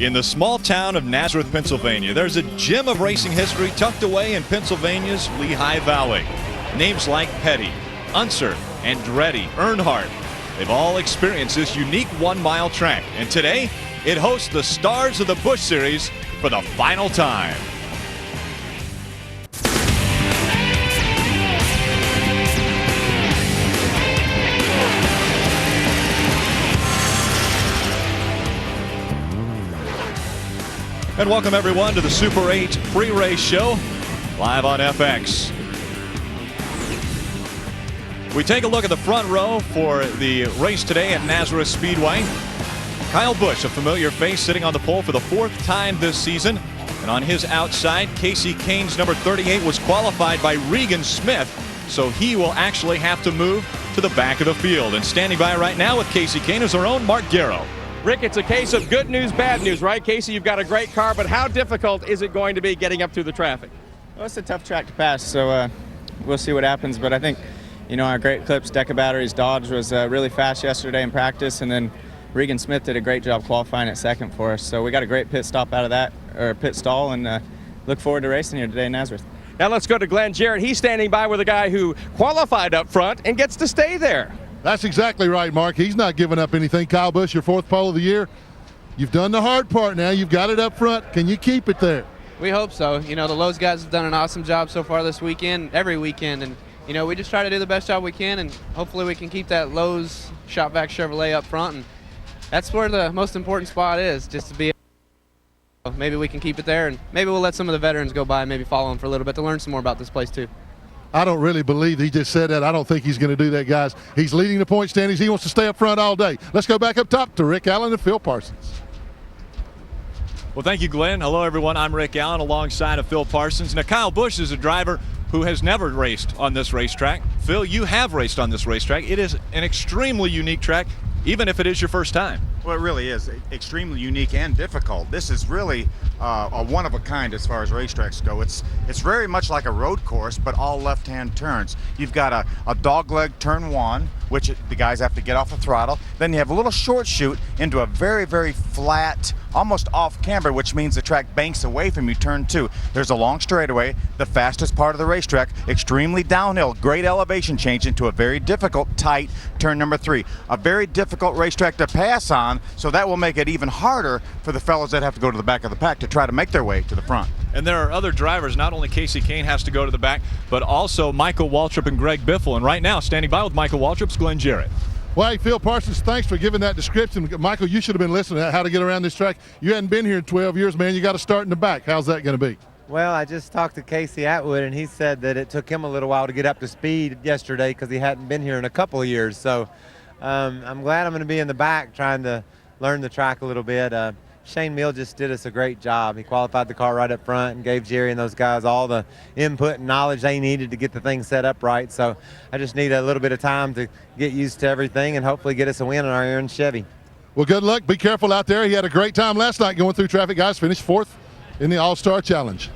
In the small town of Nazareth, Pennsylvania, there's a gem of racing history tucked away in Pennsylvania's Lehigh Valley. Names like Petty, Unser, Andretti, Earnhardt, they've all experienced this unique one-mile track. And today, it hosts the stars of the Busch Series for the final time. And welcome everyone to the Super 8 pre-race show, live on FX. We take a look at the front row for the race today at Nazareth Speedway. Kyle Busch, a familiar face, sitting on the pole for the fourth time this season. And on his outside, Casey Kane's number 38 was qualified by Regan Smith, so he will actually have to move to the back of the field. And standing by right now with Casey Kane is our own Mark Garrow. Rick, it's a case of good news, bad news, right? Casey, you've got a great car, but how difficult is it going to be getting up through the traffic? Well, it's a tough track to pass, so we'll see what happens. But I think, you know, our great clips, Deca Batteries, Dodge was really fast yesterday in practice, and then Regan Smith did a great job qualifying at second for us. So we got a great pit stop out of that, or pit stall, and look forward to racing here today in Nazareth. Now let's go to Glenn Jarrett. He's standing by with a guy who qualified up front and gets to stay there. That's exactly right, Mark. He's not giving up anything. Kyle Busch, your fourth pole of the year. You've done the hard part now. You've got it up front. Can you keep it there? We hope so. You know, the Lowe's guys have done an awesome job so far this weekend, every weekend. And, you know, we just try to do the best job we can, and hopefully we can keep that Lowe's Shopvac Chevrolet up front. And that's where the most important spot is, just to be. Maybe we can keep it there, and maybe we'll let some of the veterans go by and maybe follow them for a little bit to learn some more about this place, too. I don't really believe he just said that. I don't think he's going to do that, guys. He's leading the point standings. He wants to stay up front all day. Let's go back up top to Rick Allen and Phil Parsons. Well, thank you, Glenn. Hello, everyone. I'm Rick Allen alongside of Phil Parsons. Now, Kyle Busch is a driver who has never raced on this racetrack. Phil, you have raced on this racetrack. It is an extremely unique track, even if it is your first time. Well, it really is extremely unique and difficult. This is really a one-of-a-kind as far as racetracks go. It's very much like a road course, but all left-hand turns. You've got a dogleg turn one, which the guys have to get off the throttle. Then you have a little short shoot into a very, very flat, almost off-camber, which means the track banks away from you, turn two. There's a long straightaway, the fastest part of the racetrack, extremely downhill, great elevation change into a very difficult, tight turn number three. A very difficult racetrack to pass on, so that will make it even harder for the fellows that have to go to the back of the pack to try to make their way to the front. And there are other drivers. Not only Casey Kane has to go to the back, but also Michael Waltrip and Greg Biffle. And right now, standing by with Michael Waltrip's Glenn Jarrett. Well, hey, Phil Parsons, thanks for giving that description. Michael, you should have been listening to how to get around this track. You hadn't been here in 12 years, man. You got to start in the back. How's that going to be? Well, I just talked to Casey Atwood, and he said that it took him a little while to get up to speed yesterday because he hadn't been here in a couple of years. So I'm glad I'm going to be in the back trying to learn the track a little bit. Shane Mill just did us a great job. He qualified the car right up front and gave Jerry and those guys all the input and knowledge they needed to get the thing set up right. So I just need a little bit of time to get used to everything and hopefully get us a win on our own Chevy. Well, good luck. Be careful out there. He had a great time last night going through traffic, guys. Finished fourth in the All-Star Challenge.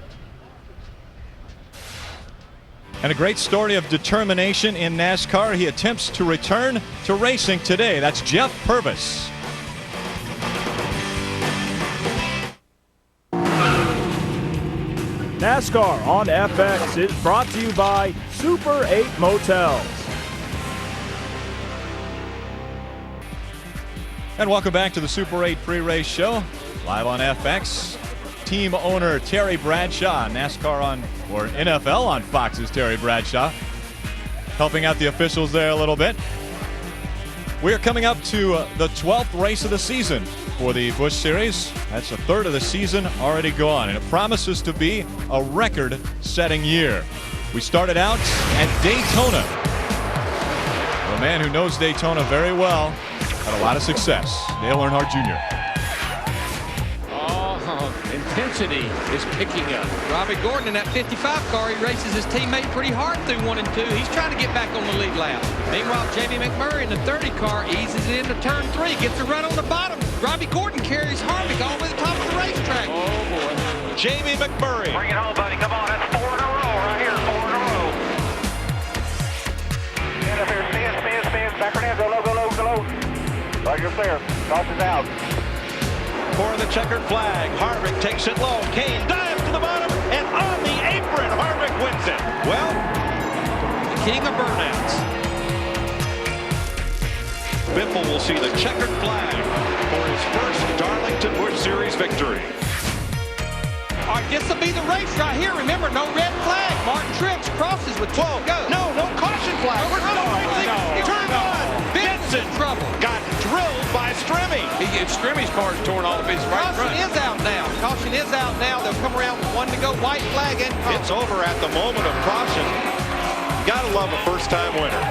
And a great story of determination in NASCAR. He attempts to return to racing today. That's Jeff Purvis. NASCAR on FX is brought to you by Super 8 Motels. And welcome back to the Super 8 pre-race show, live on FX. Team owner Terry Bradshaw, NASCAR on, or NFL on Fox's Terry Bradshaw, helping out the officials there a little bit. We're coming up to the 12th race of the season for the Busch Series. That's a third of the season already gone, and it promises to be a record-setting year. We started out at Daytona. A man who knows Daytona very well, had a lot of success, Dale Earnhardt Jr. Intensity is picking up. Robbie Gordon in that 55 car, he races his teammate pretty hard through 1 and 2. He's trying to get back on the lead lap. Meanwhile, Jamie McMurray in the 30 car eases it into turn 3, gets a run on the bottom. Robbie Gordon carries Harvick all the way to the top of the racetrack. Oh boy. Jamie McMurray. Bring it home, buddy. Come on, that's 4 in a row right here. 4 in a row. Stand up here, spin. Back her down, go low. Right here, there. Tosses out. for the checkered flag. Harvick takes it low. Kane dives to the bottom, and on the apron, Harvick wins it. Well, the king of burnouts. Biffle will see the checkered flag for his first Darlington Busch Series victory. All right, this will be the race right here. Remember, no red flag. Martin Truex crosses with 2 to go. No caution flag. Turn on. Benson got drilled by Strimmy. Strimmy's car is torn all to pieces right in front. Caution is out now. Caution is out now. They'll come around with 1 to go. White flag and caution. It's over at the moment of caution. Gotta love a first-time winner.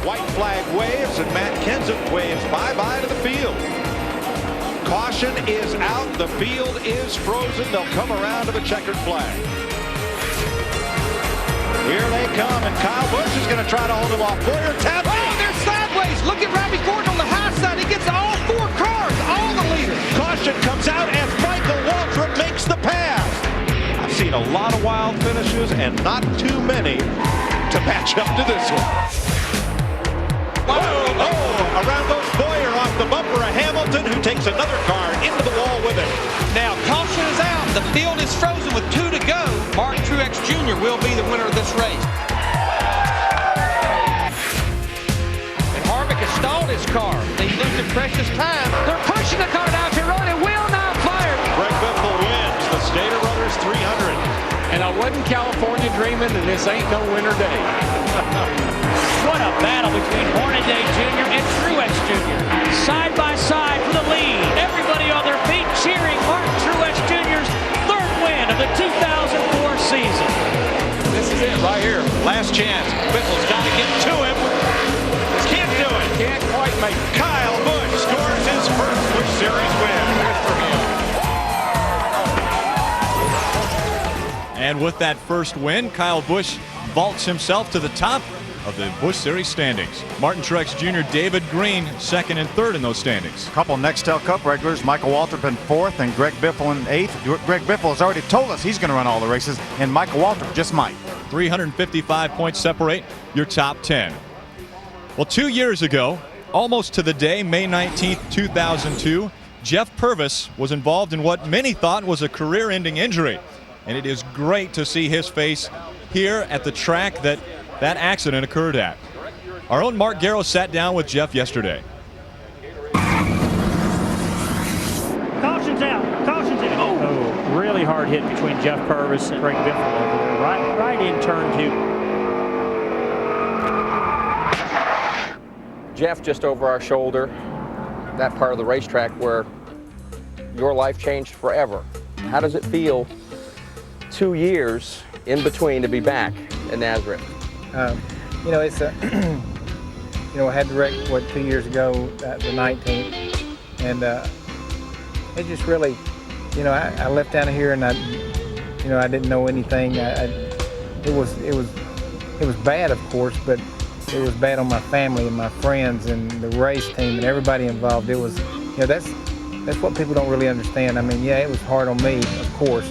White flag waves, and Matt Kenseth waves bye-bye to the field. Caution is out. The field is frozen. They'll come around to the checkered flag. Here they come, and Kyle Busch is going to try to hold him off. Boyer tapped. Oh, they're sideways. Look at Robbie Gordon on the high side. He gets all 4 cars, all the leaders. Caution comes out as Michael Waltrip makes the pass. I've seen a lot of wild finishes and not too many to match up to this one. Oh, around goes Boyer off the bumper of Hamilton, who takes another car into the wall with him. Now, caution is out. The field is frozen with 2 to go. Martin Truex Jr. will be the winner of this race. And Harvick has stalled his car. He's losing precious time. They're pushing the car down to road. It will not fire. Greg Biffle wins the Stater Brothers 300. And I wasn't California dreaming, and this ain't no winter day. What a battle between Hornaday Jr. and Truex Jr. Side by side for the lead. Everybody on their feet cheering Martin Truex Jr.'s 3rd win of the 2004 season. This is it right here. Last chance. Biffle's got to get to him. Can't do it. Can't quite make it. Kyle Busch scores his first Busch Series win. Good for him. And with that first win, Kyle Busch vaults himself to the top of the Busch Series standings. Martin Truex Jr., David Green, 2nd and 3rd in those standings. A couple Nextel Cup regulars, Michael Waltrip in 4th and Greg Biffle in 8th. Greg Biffle has already told us he's going to run all the races, and Michael Waltrip just might. 355 points separate your top 10. Well, 2 years ago, almost to the day, May 19th, 2002, Jeff Purvis was involved in what many thought was a career-ending injury. And it is great to see his face here at the track that accident occurred at. Our own Mark Garrow sat down with Jeff yesterday. Caution's out. Caution's out. Oh, really hard hit between Jeff Purvis and Greg Biffle over there. Right in turn 2. Jeff, just over our shoulder, that part of the racetrack where your life changed forever. How does it feel 2 years in between to be back at Nazareth? You know, it's a, you know, I had the wreck, 2 years ago, the 19th, and it just really, you know, I left down here and I didn't know anything. It was bad, of course, but it was bad on my family and my friends and the race team and everybody involved. It was, you know, that's what people don't really understand. I mean, yeah, it was hard on me, of course.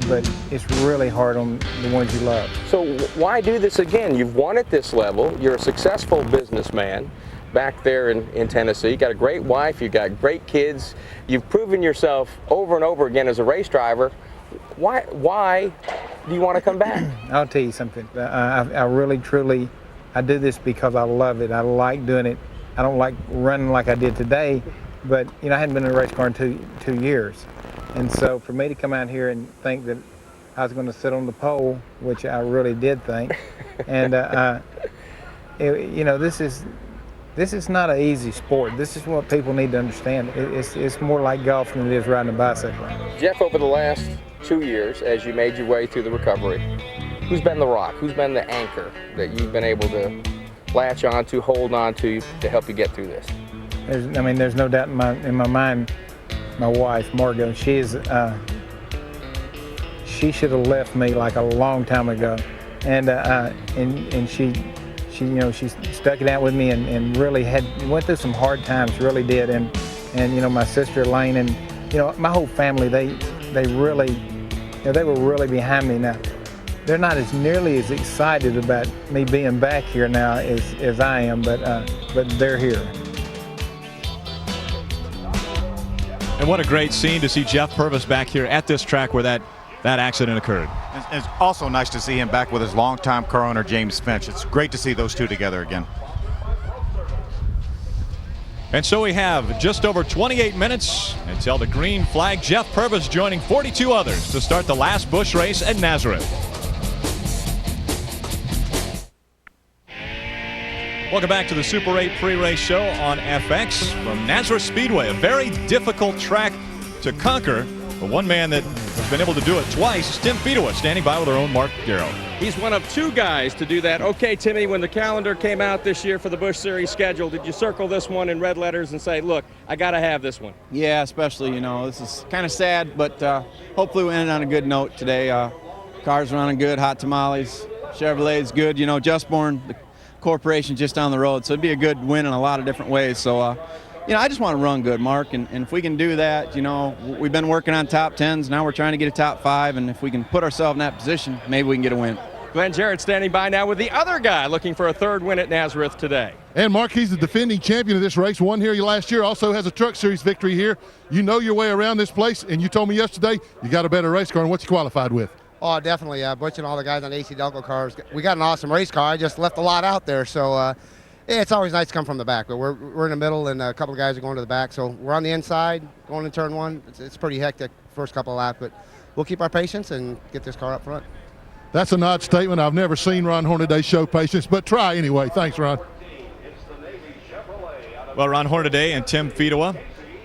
But it's really hard on the ones you love. So why do this again? You've won at this level. You're a successful businessman back there in Tennessee. You got a great wife. You got great kids. You've proven yourself over and over again as a race driver. Why do you want to come back? I'll tell you something. I really, truly, I do this because I love it. I like doing it. I don't like running like I did today, but you know, I hadn't been in a race car in two years. And so for me to come out here and think that I was going to sit on the pole, which I really did think, and you know, this is not an easy sport. This is what people need to understand. It's more like golf than it is riding a bicycle. Jeff, over the last 2 years, as you made your way through the recovery, who's been the rock? Who's been the anchor that you've been able to latch on to, hold on to help you get through this? There's no doubt in my mind. My wife, Margot, she should have left me like a long time ago, and she you know, she stuck it out with me and really went through some hard times, really did, and you know, my sister Elaine and you know, my whole family, they really, you know, they were really behind me. Now they're not as nearly as excited about me being back here now as I am, but they're here. And what a great scene to see Jeff Purvis back here at this track where that accident occurred. It's also nice to see him back with his longtime car owner, James Finch. It's great to see those two together again. And so we have just over 28 minutes until the green flag. Jeff Purvis joining 42 others to start the last Busch race at Nazareth. Welcome back to the Super 8 pre-race show on FX from Nazareth Speedway. A very difficult track to conquer, but one man that has been able to do it twice is Tim Fedewa, standing by with our own Mark Darrow. He's one of two guys to do that. Okay, Timmy, when the calendar came out this year for the Busch Series schedule, did you circle this one in red letters and say, look, I got to have this one? Yeah, especially, this is kind of sad, but hopefully we end on a good note today. Cars running good, hot tamales. Chevrolet's good, Justborn, the corporation just down the road, so it'd be a good win in a lot of different ways. So, I just want to run good, Mark, and if we can do that, we've been working on top 10s. Now we're trying to get a top 5, and if we can put ourselves in that position, maybe we can get a win. Glenn Jarrett standing by now with the other guy looking for a third win at Nazareth today. And Mark, he's the defending champion of this race. Won here last year, also has a Truck Series victory here. You know your way around this place, and you told me yesterday you got a better race car, and what you qualified with. Oh, definitely. Butch and all the guys on the AC Delco cars. We got an awesome race car. I just left a lot out there, so it's always nice to come from the back. But we're in the middle, and a couple of guys are going to the back. So we're on the inside, going to turn one. It's pretty hectic first couple of laps, but we'll keep our patience and get this car up front. That's an odd statement. I've never seen Ron Hornaday show patience, but try anyway. Thanks, Ron. Well, Ron Hornaday and Tim Fedewa,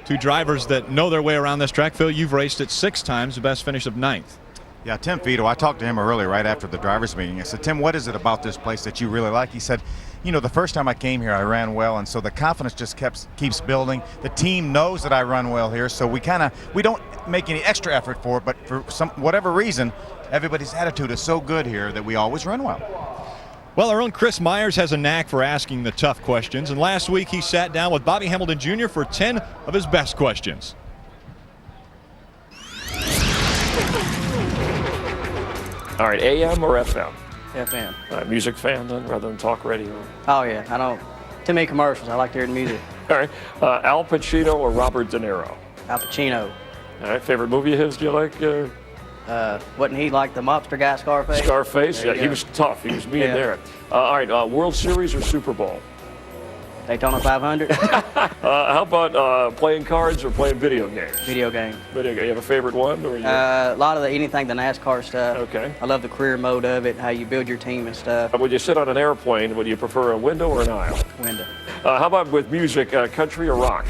two drivers that know their way around this track. Phil, you've raced it 6 times, the best finish of 9th. Yeah, Tim Fedewa, I talked to him earlier right after the drivers meeting. I said, Tim, what is it about this place that you really like? He said, the first time I came here, I ran well, and so the confidence just keeps building. The team knows that I run well here, so we don't make any extra effort for it, but for whatever reason, everybody's attitude is so good here that we always run well. Well, our own Chris Myers has a knack for asking the tough questions, and last week he sat down with Bobby Hamilton Jr. for 10 of his best questions. All right, AM or FM? FM. Music fan then, rather than talk radio? Oh, yeah. I don't. Too many commercials. I like to hear the music. All right. Al Pacino or Robert De Niro? Al Pacino. All right. Favorite movie of his do you like? Wasn't he like the mobster guy, Scarface? Scarface? Yeah, he was tough. He was mean there. All right. World Series or Super Bowl? Daytona 500. How about playing cards or playing video games? Video game. Video game. You have a favorite one? Or a lot of anything the NASCAR stuff. Okay. I love the career mode of it, how you build your team and stuff. When you sit on an airplane, would you prefer a window or an aisle? Window. How about with music, country or rock?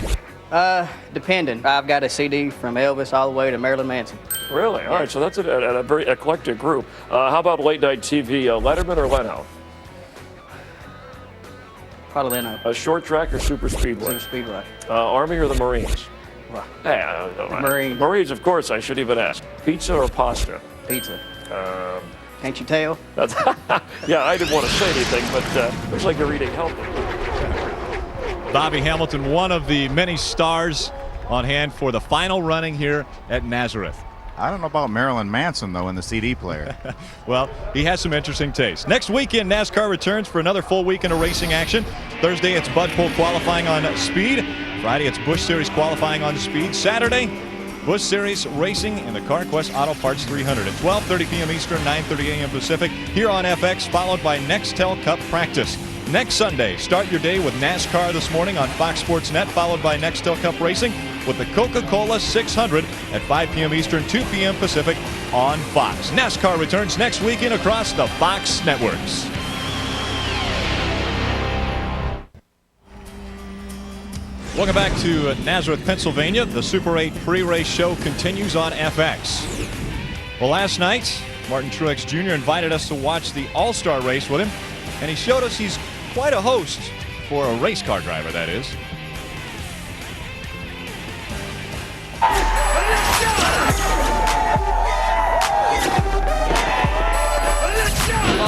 Depending. I've got a CD from Elvis all the way to Marilyn Manson. Really? All right, so that's a very eclectic group. How about late night TV, Letterman or Leno? Probably Leno. A short track or super speedway? Super speedway. Army or the Marines? Well, Marines. Marines, of course, I should even ask. Pizza or pasta? Pizza. Can't you tell? Yeah, I didn't want to say anything, but looks like you're eating healthy. Bobby Hamilton, one of the many stars on hand for the final running here at Nazareth. I don't know about Marilyn Manson, though, in the CD player. Well, he has some interesting taste. Next weekend, NASCAR returns for another full weekend of racing action. Thursday, it's Bud Pool qualifying on speed. Friday, it's Busch Series qualifying on speed. Saturday, Busch Series racing in the CarQuest Auto Parts 300 at 12:30 p.m. Eastern, 9:30 a.m. Pacific, here on FX, followed by Nextel Cup practice. Next Sunday, start your day with NASCAR this morning on Fox Sports Net, followed by Nextel Cup Racing with the Coca-Cola 600 at 5 p.m. Eastern, 2 p.m. Pacific on Fox. NASCAR returns next weekend across the Fox networks. Welcome back to Nazareth, Pennsylvania. The Super 8 pre-race show continues on FX. Well, last night, Martin Truex Jr. invited us to watch the All-Star race with him, and he showed us he's quite a host for a race car driver, that is.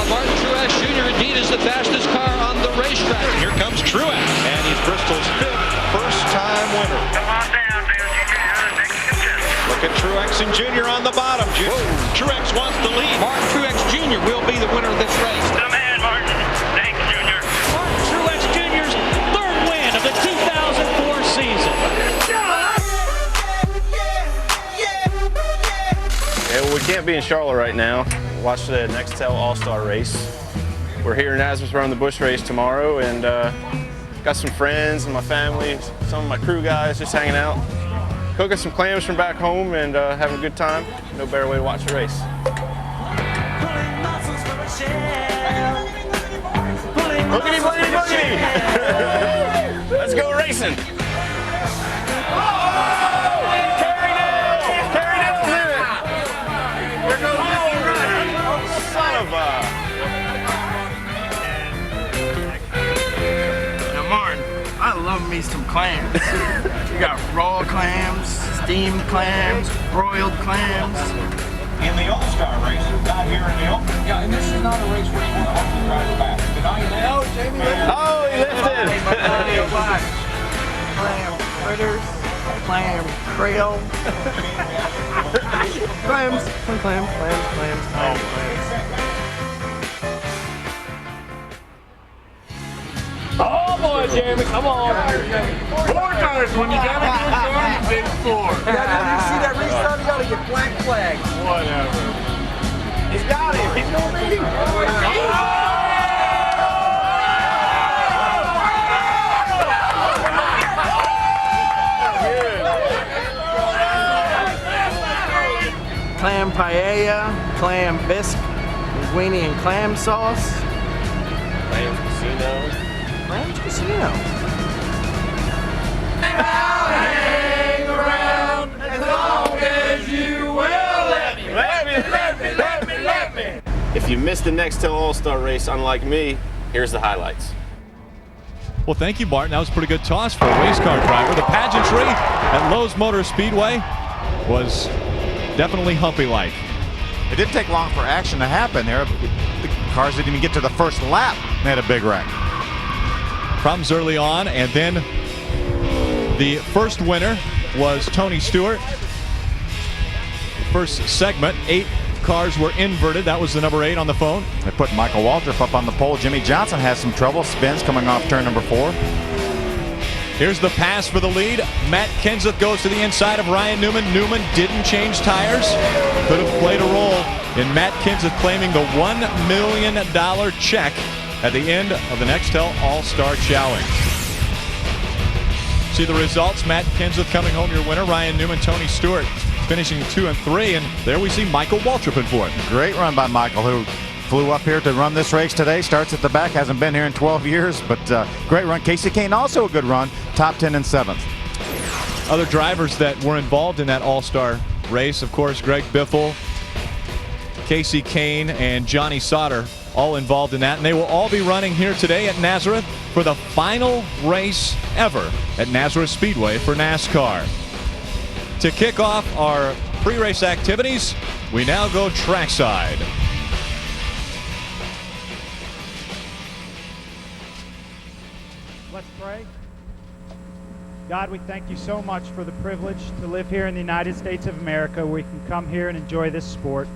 Martin Truex Jr. indeed is the fastest car on the racetrack. Here comes Truex. And he's Bristol's 5th first-time winner. Come on down, Dale Jr. You're the next contestant. Look at Truex and Jr. on the bottom. Truex wants the lead. Martin Truex Jr. will be the winner of this race. Come ahead, Martin. Thanks, Jr. Martin Truex Jr.'s third win of the 2004 season. can't be in Charlotte right now. Watch the Nextel All-Star race. We're here in Nazareth running the Busch race tomorrow, and got some friends and my family, some of my crew guys just hanging out, cooking some clams from back home and having a good time. No better way to watch the race. Boogity, boogity, boogity! Let's go racing! Now, Martin, I love me some clams. You got raw clams, steamed clams, broiled clams. In the All-Star race, not here in the open. Yeah, and this is not a race where you want to hold the driver back. No, Jamie lifted. Oh, he lifted! Clam fritters, clam krill. Clams, clams. Oh boy, Jeremy, come on. 4 times when you gotta get going, you did 4. Yeah, you see that restart? You gotta get black flag. Whatever. He's got him. He's gonna beat him. Clam paella, clam bisque, linguine and clam sauce. Clams Casino. Clams Casino. Hang around as long as you will let me. Let me. If you missed the Nextel All-Star race, unlike me, here's the highlights. Well, thank you, Martin. That was a pretty good toss for a race car driver. The pageantry at Lowe's Motor Speedway was definitely humpy-like. It didn't take long for action to happen there. The cars didn't even get to the first lap. They had a big wreck. Problems early on, and then the first winner was Tony Stewart. First segment, 8 cars were inverted. That was the number 8 on the phone. They put Michael Waltrip up on the pole. Jimmy Johnson has some trouble. Spins coming off turn number 4. Here's the pass for the lead. Matt Kenseth goes to the inside of Ryan Newman. Newman didn't change tires. Could have played a role in Matt Kenseth claiming the $1 million check at the end of the Nextel All-Star Challenge. See the results. Matt Kenseth coming home your winner. Ryan Newman, Tony Stewart finishing 2 and 3. And there we see Michael Waltrip in 4th. Great run by Michael, who flew up here to run this race today. Starts at the back, hasn't been here in 12 years, but great run. Casey Kane, also a good run, top 10 and 7th. Other drivers that were involved in that All-Star race, of course, Greg Biffle, Casey Kane, and Johnny Sauter, all involved in that. And they will all be running here today at Nazareth for the final race ever at Nazareth Speedway for NASCAR. To kick off our pre-race activities, we now go trackside. Let's pray. God, we thank you so much for the privilege to live here in the United States of America, where we can come here and enjoy this sport.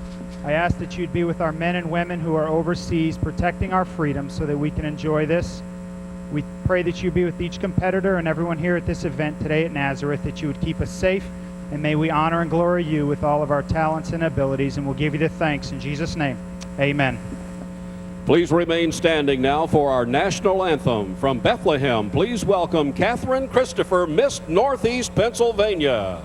I ask that you'd be with our men and women who are overseas, protecting our freedom so that we can enjoy this. We pray that you be with each competitor and everyone here at this event today at Nazareth, that you would keep us safe, and may we honor and glory you with all of our talents and abilities, and we'll give you the thanks in Jesus' name. Amen. Please remain standing now for our national anthem. From Bethlehem, please welcome Catherine Christopher, Miss Northeast Pennsylvania.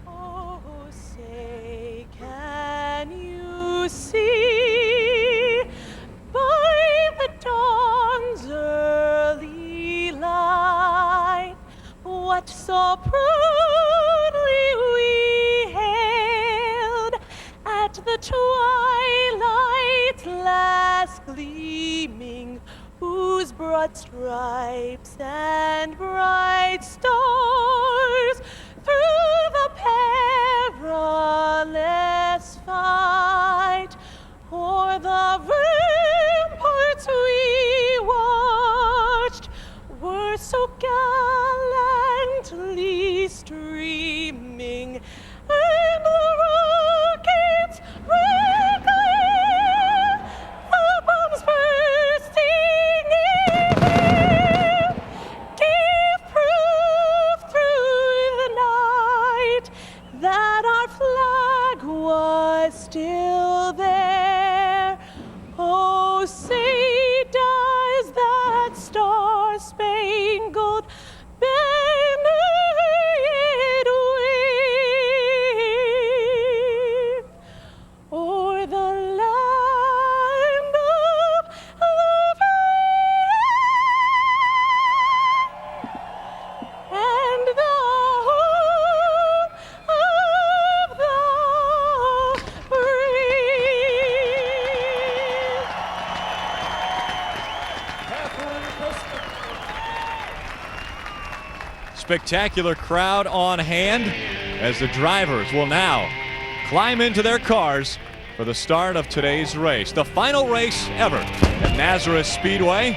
Oh, say, can you see by the dawn's early light what so proudly we hailed at the twilight's last gleaming, whose broad stripes and bright stars through the perilous fight o'er the ramparts we watched were so gallantly streaming, and the rockets red glare, the bombs bursting in air, gave proof spectacular crowd on hand as the drivers will now climb into their cars for the start of today's race. The final race ever at Nazareth Speedway.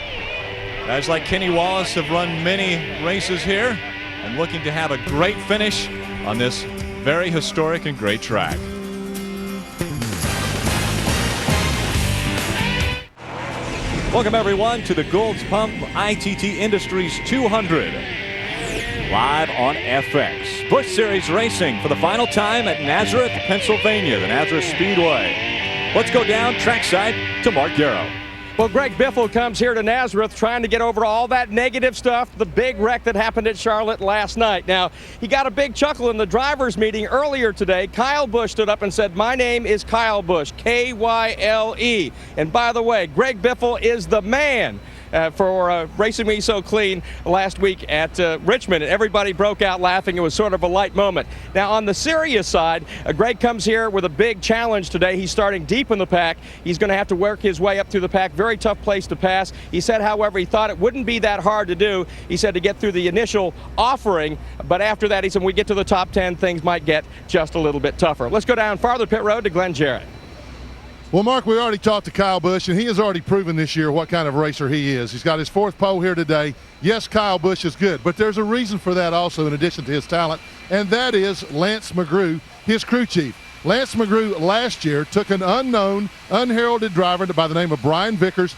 Guys like Kenny Wallace have run many races here and looking to have a great finish on this very historic and great track. Welcome everyone to the Goulds Pump ITT Industries 200. Live on FX. Busch Series racing for the final time at Nazareth, Pennsylvania, the Nazareth Speedway. Let's go down trackside to Mark Garrow. Well, Greg Biffle comes here to Nazareth trying to get over all that negative stuff, the big wreck that happened at Charlotte last night. Now, he got a big chuckle in the drivers' meeting earlier today. Kyle Busch stood up and said, "My name is Kyle Busch, K-Y-L-E. And by the way, Greg Biffle is the man for racing me so clean last week at Richmond. And everybody broke out laughing. It was sort of a light moment. Now, on the serious side, Greg comes here with a big challenge today. He's starting deep in the pack. He's going to have to work his way up through the pack. Very tough place to pass. He said, however, he thought it wouldn't be that hard to do. He said to get through the initial offering, but after that, he said, when we get to the top 10, things might get just a little bit tougher. Let's go down farther pit road to Glenn Jarrett. Well, Mark, we already talked to Kyle Busch, and he has already proven this year what kind of racer he is. He's got his 4th pole here today. Yes, Kyle Busch is good, but there's a reason for that also in addition to his talent, and that is Lance McGrew, his crew chief. Lance McGrew last year took an unknown, unheralded driver by the name of Brian Vickers,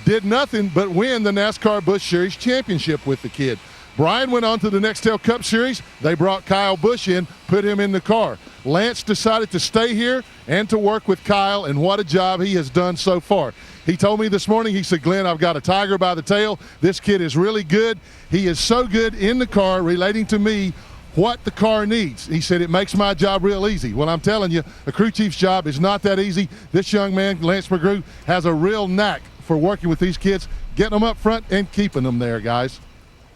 did nothing but win the NASCAR Busch Series championship with the kid. Brian went on to the Nextel Cup Series. They brought Kyle Busch in, put him in the car. Lance decided to stay here and to work with Kyle, and what a job he has done so far. He told me this morning, he said, "Glenn, I've got a tiger by the tail. This kid is really good. He is so good in the car, relating to me what the car needs." He said, "It makes my job real easy." Well, I'm telling you, a crew chief's job is not that easy. This young man, Lance McGrew, has a real knack for working with these kids, getting them up front and keeping them there, guys.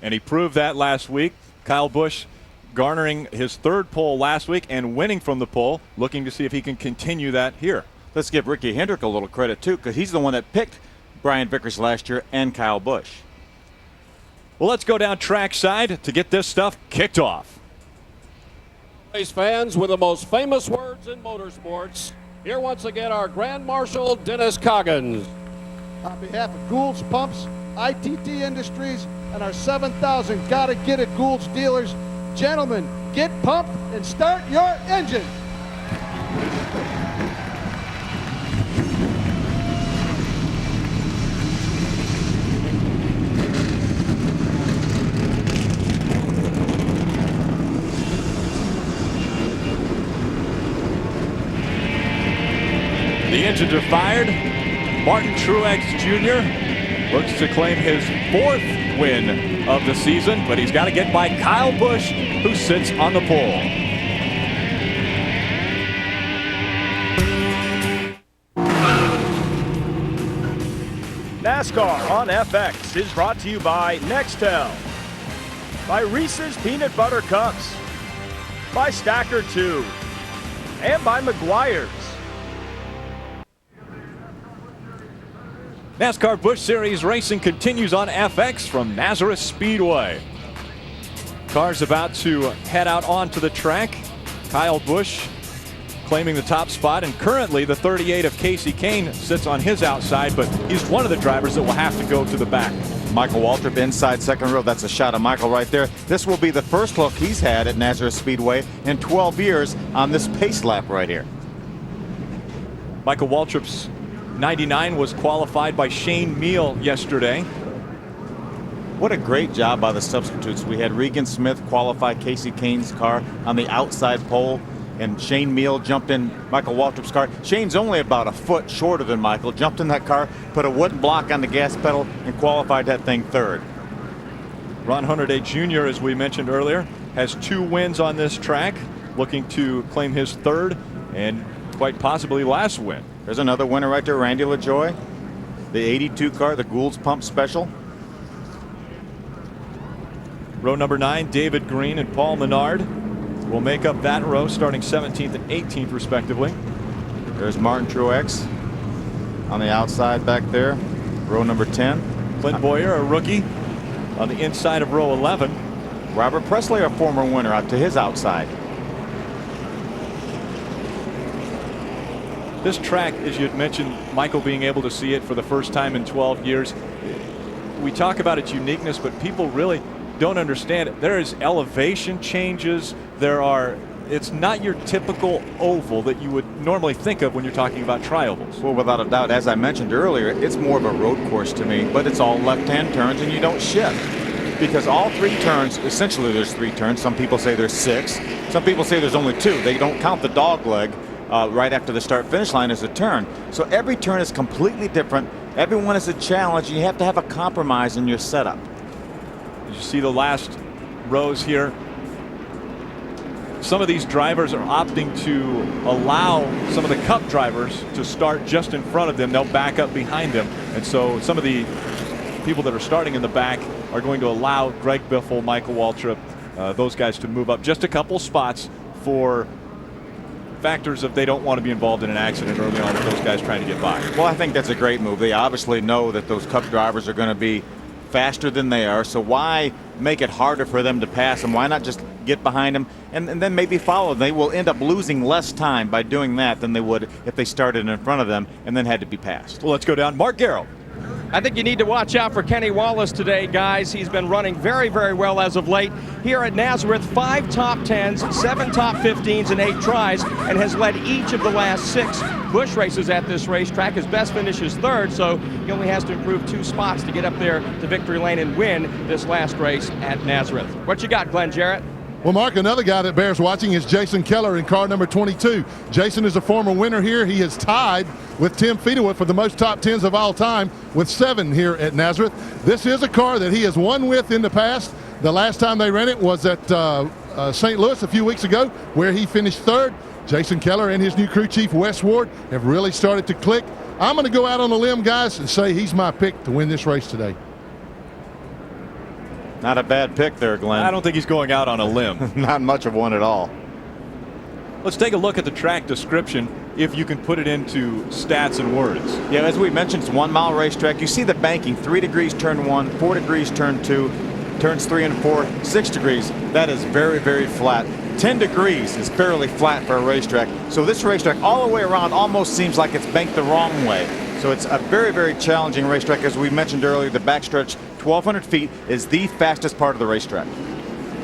And he proved that last week. Kyle Busch garnering his 3rd pole last week and winning from the pole, looking to see if he can continue that here. Let's give Ricky Hendrick a little credit, too, because he's the one that picked Brian Vickers last year and Kyle Busch. Well, let's go down trackside to get this stuff kicked off. Race fans, with the most famous words in motorsports, here once again our Grand Marshal Dennis Coggins. On behalf of Goulds Pumps, ITT Industries, and our 7,000 Gotta Get It Goulds dealers, gentlemen, get pumped and start your engine. The engines are fired. Martin Truex Jr. looks to claim his 4th win of the season, but he's got to get by Kyle Busch, who sits on the pole. NASCAR on FX is brought to you by Nextel, by Reese's Peanut Butter Cups, by Stacker 2, and by McGuire's. NASCAR Busch Series racing continues on FX from Nazareth Speedway. Cars about to head out onto the track. Kyle Busch claiming the top spot, and currently the 38 of Casey Kane sits on his outside, but he's one of the drivers that will have to go to the back. Michael Waltrip inside 2nd row. That's a shot of Michael right there. This will be the first look he's had at Nazareth Speedway in 12 years on this pace lap right here. Michael Waltrip's 99 was qualified by Shane Meal yesterday. What a great job by the substitutes. We had Regan Smith qualify Casey Kane's car on the outside pole, and Shane Meal jumped in Michael Waltrip's car. Shane's only about a foot shorter than Michael, jumped in that car, put a wooden block on the gas pedal, and qualified that thing 3rd. Ron Hunterday Jr., as we mentioned earlier, has 2 wins on this track, looking to claim his 3rd and quite possibly last win. There's another winner right there, Randy LaJoy. The 82 car, the Goulds Pump Special. Row number 9, David Green and Paul Menard will make up that row, starting 17th and 18th respectively. There's Martin Truex on the outside back there, row number 10. Clint Boyer, a rookie, on the inside of row 11. Robert Presley, a former winner, out to his outside. This track, as you had mentioned, Michael, being able to see it for the first time in 12 years, we talk about its uniqueness, but people really don't understand it. There is elevation changes. It's not your typical oval that you would normally think of when you're talking about tri-ovals. Well, without a doubt, as I mentioned earlier, it's more of a road course to me, but it's all left-hand turns and you don't shift. Because all 3 turns, essentially there's 3 turns. Some people say there's 6. Some people say there's only 2. They don't count the dog leg right after the start-finish line as a turn. So every turn is completely different. Everyone is a challenge, and you have to have a compromise in your setup. You see the last rows here. Some of these drivers are opting to allow some of the Cup drivers to start just in front of them. They'll back up behind them. And so some of the people that are starting in the back are going to allow Greg Biffle, Michael Waltrip, those guys to move up just a couple spots for factors of they don't want to be involved in an accident early on with those guys trying to get by. Well, I think that's a great move. They obviously know that those Cup drivers are going to be faster than they are, so why make it harder for them to pass them? Why not just get behind them and then maybe follow them? They will end up losing less time by doing that than they would if they started in front of them and then had to be passed. Well, let's go down. Mark Garrow. I think you need to watch out for Kenny Wallace today, guys. He's been running very, very well as of late. Here at Nazareth, 5 top 10s, 7 top 15s, and 8 tries, and has led each of the last 6 Busch races at this racetrack. His best finish is 3rd, so he only has to improve 2 spots to get up there to victory lane and win this last race at Nazareth. What you got, Glenn Jarrett? Well, Mark, another guy that bears watching is Jason Keller in car number 22. Jason is a former winner here. He is tied with Tim Fedewa for the most top 10s of all time with 7 here at Nazareth. This is a car that he has won with in the past. The last time they ran it was at St. Louis a few weeks ago, where he finished 3rd. Jason Keller and his new crew chief, Wes Ward, have really started to click. I'm going to go out on a limb, guys, and say he's my pick to win this race today. Not a bad pick there, Glenn. I don't think he's going out on a limb. Not much of one at all. Let's take a look at the track description, if you can put it into stats and words. Yeah, as we mentioned, it's a 1-mile racetrack. You see the banking, 3 degrees turn 1, 4 degrees turn 2, turns 3 and 4, 6 degrees. That is very, very flat. 10 degrees is fairly flat for a racetrack. So this racetrack all the way around almost seems like it's banked the wrong way. So it's a very, very challenging racetrack. As we mentioned earlier, the backstretch, 1,200 feet, is the fastest part of the racetrack.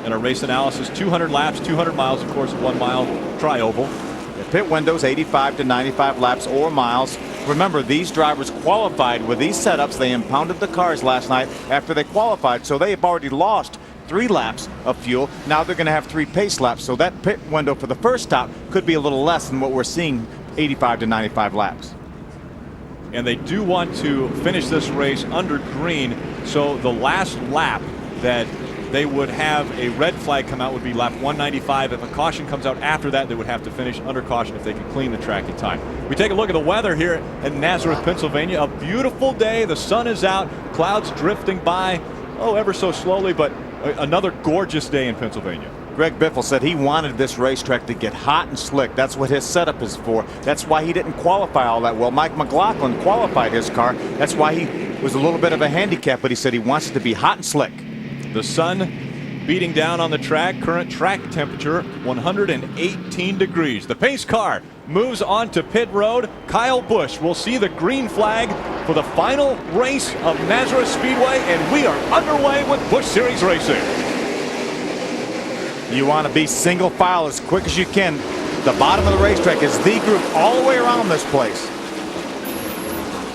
And our race analysis, 200 laps, 200 miles, of course, 1 mile tri-oval. The pit windows, 85 to 95 laps or miles. Remember, these drivers qualified with these setups. They impounded the cars last night after they qualified, so they have already lost 3 laps of fuel. Now they're going to have 3 pace laps, so that pit window for the first stop could be a little less than what we're seeing, 85 to 95 laps. And they do want to finish this race under green, so the last lap that they would have a red flag come out would be lap 195. If a caution comes out after that, they would have to finish under caution if they can clean the track in time. We take a look at the weather here at Nazareth, Pennsylvania. A beautiful day. The sun is out, clouds drifting by, ever so slowly, but another gorgeous day in Pennsylvania. Greg Biffle said he wanted this racetrack to get hot and slick. That's what his setup is for. That's why he didn't qualify all that well. Mike McLaughlin qualified his car. That's why he was a little bit of a handicap, but he said he wants it to be hot and slick. The sun beating down on the track. Current track temperature, 118 degrees. The pace car moves on to pit road. Kyle Busch will see the green flag for the final race of Nazareth Speedway, and we are underway with Busch Series racing. You want to be single file as quick as you can. The bottom of the racetrack is the group all the way around this place.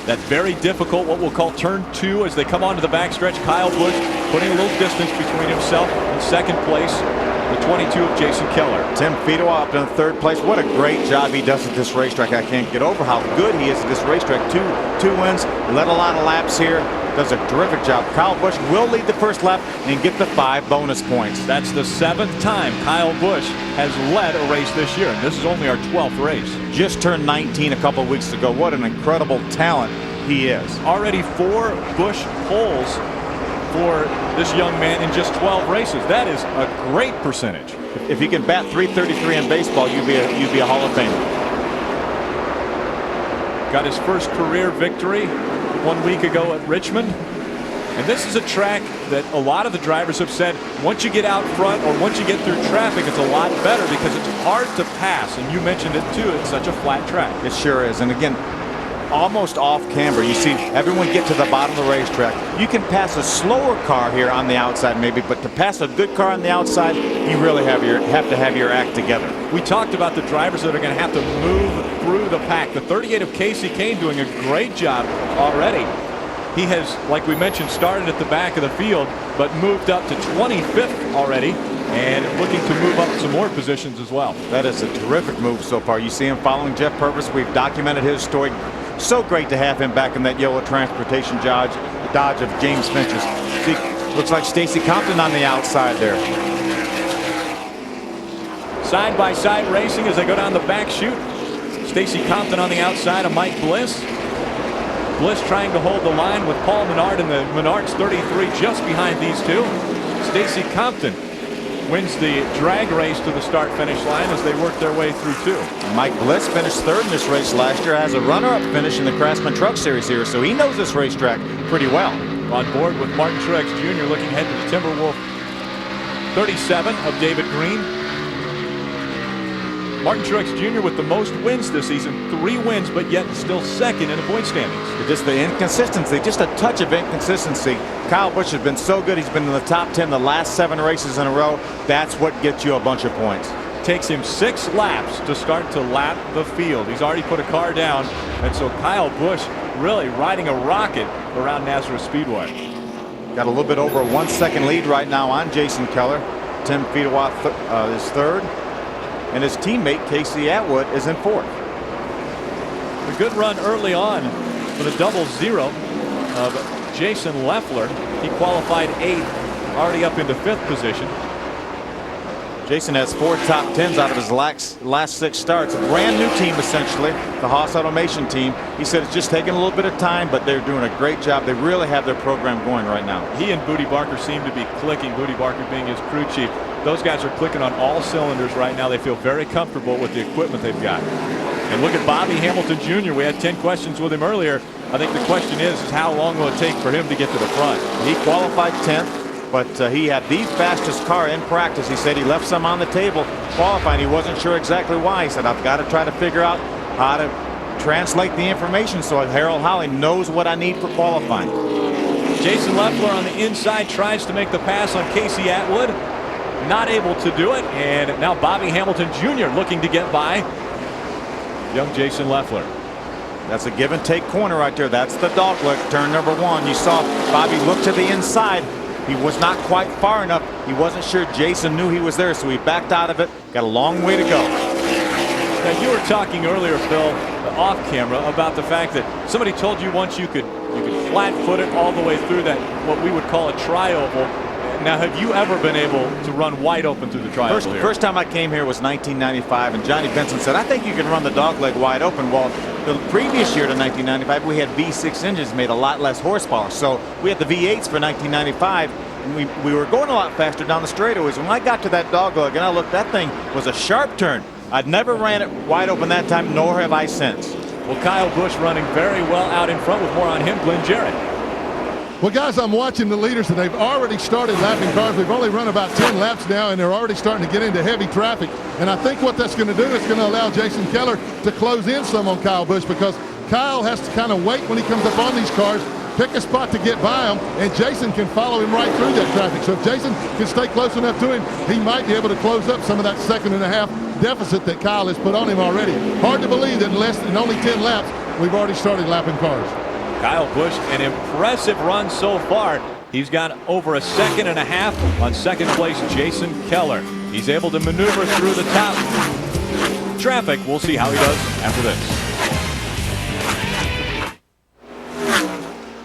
That very difficult, what we'll call turn 2, as they come onto the backstretch. Kyle Busch putting a little distance between himself and second place, the 22 of Jason Keller. Tim Fedewa up in 3rd place. What a great job he does at this racetrack. I can't get over how good he is at this racetrack. Two wins, led a lot of laps here. Does a terrific job. Kyle Busch will lead the first lap and get the 5 bonus points. That's the 7th time Kyle Busch has led a race this year, and this is only our 12th race. Just turned 19 a couple weeks ago. What an incredible talent he is. Already 4 Busch poles for this young man in just 12 races. That is a great percentage. If you can bat .333 in baseball, you'd be a Hall of Famer. Got his first career victory 1 week ago at Richmond. And this is a track that a lot of the drivers have said once you get out front or once you get through traffic, it's a lot better because it's hard to pass. And you mentioned it too, it's such a flat track. It sure is. And again, almost off camber, you see everyone get to the bottom of the racetrack. You can pass a slower car here on the outside maybe, but to pass a good car on the outside, you really have to have your act together. We talked about the drivers that are going to have to move through the pack. The 38 of Casey Kane doing a great job already. He has, like we mentioned, started at the back of the field, but moved up to 25th already and looking to move up some more positions as well. That is a terrific move so far. You see him following Jeff Purvis. We've documented his story. So great to have him back in that yellow transportation Dodge of James Finch's. See, looks like Stacy Compton on the outside there. Side-by-side racing as they go down the back chute. Stacy Compton on the outside of Mike Bliss. Bliss trying to hold the line with Paul Menard in the Menard's 33 just behind these two. Stacy Compton wins the drag race to the start-finish line as they work their way through two. Mike Bliss finished third in this race last year, has a runner-up finish in the Craftsman Truck Series here, so he knows this racetrack pretty well. On board with Martin Truex Jr. looking ahead to the Timberwolf 37 of David Green. Martin Truex Jr. with the most wins this season, 3 wins, but yet still second in the point standings. Just the inconsistency, just a touch of inconsistency. Kyle Busch has been so good. He's been in the top 10 the last 7 races in a row. That's what gets you a bunch of points. Takes him 6 laps to start to lap the field. He's already put a car down, and so Kyle Busch really riding a rocket around Nazareth Speedway. Got a little bit over a 1 second lead right now on Jason Keller. Tim Fedewa is third, and his teammate Casey Atwood is in fourth. A good run early on for the double zero of Jason Leffler. He qualified 8th, already up into 5th position. Jason has 4 top 10s out of his last 6 starts. A brand new team, essentially, the Haas Automation team. He said it's just taking a little bit of time, but they're doing a great job. They really have their program going right now. He and Booty Barker seem to be clicking, Booty Barker being his crew chief. Those guys are clicking on all cylinders right now. They feel very comfortable with the equipment they've got. And look at Bobby Hamilton Jr. We had 10 questions with him earlier. I think the question is how long will it take for him to get to the front? He qualified 10th. But he had the fastest car in practice. He said he left some on the table qualifying. He wasn't sure exactly why. He said, I've got to try to figure out how to translate the information so Harold Holly knows what I need for qualifying. Jason Leffler on the inside tries to make the pass on Casey Atwood. Not able to do it. And now Bobby Hamilton Jr. looking to get by young Jason Leffler. That's a give and take corner right there. That's the dogleg, turn number 1. You saw Bobby look to the inside. He was not quite far enough. He wasn't sure Jason knew he was there, so he backed out of it. Got a long way to go. Now, you were talking earlier, Phil, off camera, about the fact that somebody told you once you could flat-foot it all the way through that, what we would call a tri-oval. Now, have you ever been able to run wide open through the tri-oval here? First time I came here was 1995, and Johnny Benson said, I think you can run the dogleg wide open. Well, the previous year to 1995, we had V6 engines, made a lot less horsepower. So we had the V8s for 1995, and we were going a lot faster down the straightaways. When I got to that dogleg and I looked, that thing was a sharp turn. I'd never ran it wide open that time, nor have I since. Well, Kyle Busch running very well out in front with more on him, Glenn Jarrett. Well, guys, I'm watching the leaders, and they've already started lapping cars. They've only run about 10 laps now, and they're already starting to get into heavy traffic. And I think what that's going to do is going to allow Jason Keller to close in some on Kyle Busch, because Kyle has to kind of wait when he comes up on these cars, pick a spot to get by him, and Jason can follow him right through that traffic. So if Jason can stay close enough to him, he might be able to close up some of that 1.5-second deficit that Kyle has put on him already. Hard to believe that in only 10 laps, we've already started lapping cars. Kyle Busch, an impressive run so far. He's got over 1.5 seconds on second place Jason Keller. He's able to maneuver through the top traffic. We'll see how he does after this.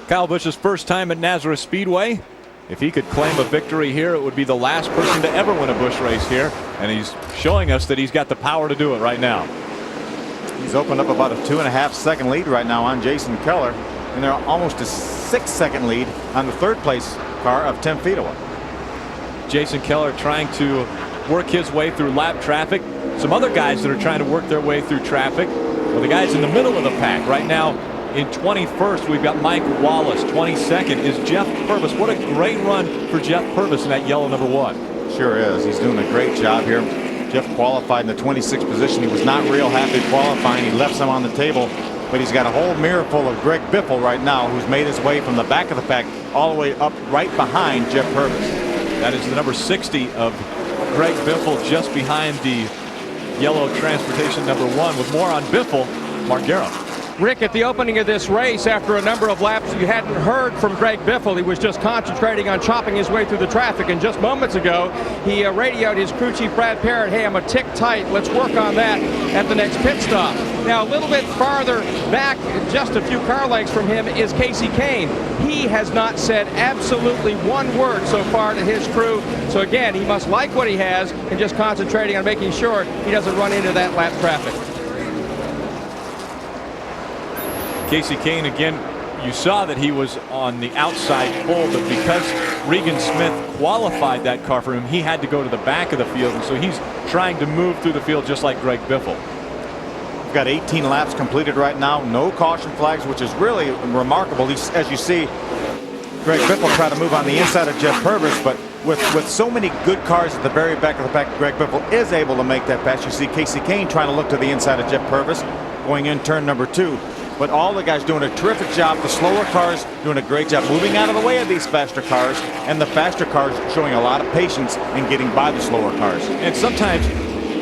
Kyle Busch's first time at Nazareth Speedway. If he could claim a victory here, it would be the last person to ever win a Busch race here. And he's showing us that he's got the power to do it right now. He's opened up about a 2.5-second lead right now on Jason Keller. And they're almost a 6-second lead on the third place car of Tim Fedewa. Jason Keller trying to work his way through lap traffic. Some other guys that are trying to work their way through traffic. Well, the guys in the middle of the pack right now, In 21st, we've got Mike Wallace. 22nd is Jeff Purvis. What a great run for Jeff Purvis in that yellow number 1. Sure is. He's doing a great job here. Jeff qualified in the 26th position. He was not real happy qualifying. He left some on the table, but he's got a whole mirror full of Greg Biffle right now, who's made his way from the back of the pack all the way up right behind Jeff Purvis. That is the number 60 of Greg Biffle, just behind the yellow transportation number 1. With more on Biffle, Mark Garrow. Rick, at the opening of this race, after a number of laps, you hadn't heard from Greg Biffle. He was just concentrating on chopping his way through the traffic. And just moments ago, he radioed his crew chief, Brad Parrott, hey, I'm a tick tight. Let's work on that at the next pit stop. Now, a little bit farther back, just a few car lengths from him, is Casey Kane. He has not said absolutely one word so far to his crew. So again, he must like what he has and just concentrating on making sure he doesn't run into that lap traffic. Casey Kane, again, you saw that he was on the outside pole, but because Regan Smith qualified that car for him, he had to go to the back of the field, and so he's trying to move through the field just like Greg Biffle. We've got 18 laps completed right now, no caution flags, which is really remarkable. As you see, Greg Biffle try to move on the inside of Jeff Purvis, but with so many good cars at the very back of the pack, Greg Biffle is able to make that pass. You see Casey Kane trying to look to the inside of Jeff Purvis, going in turn number 2. But all the guys doing a terrific job. The slower cars doing a great job moving out of the way of these faster cars, and the faster cars showing a lot of patience in getting by the slower cars. And sometimes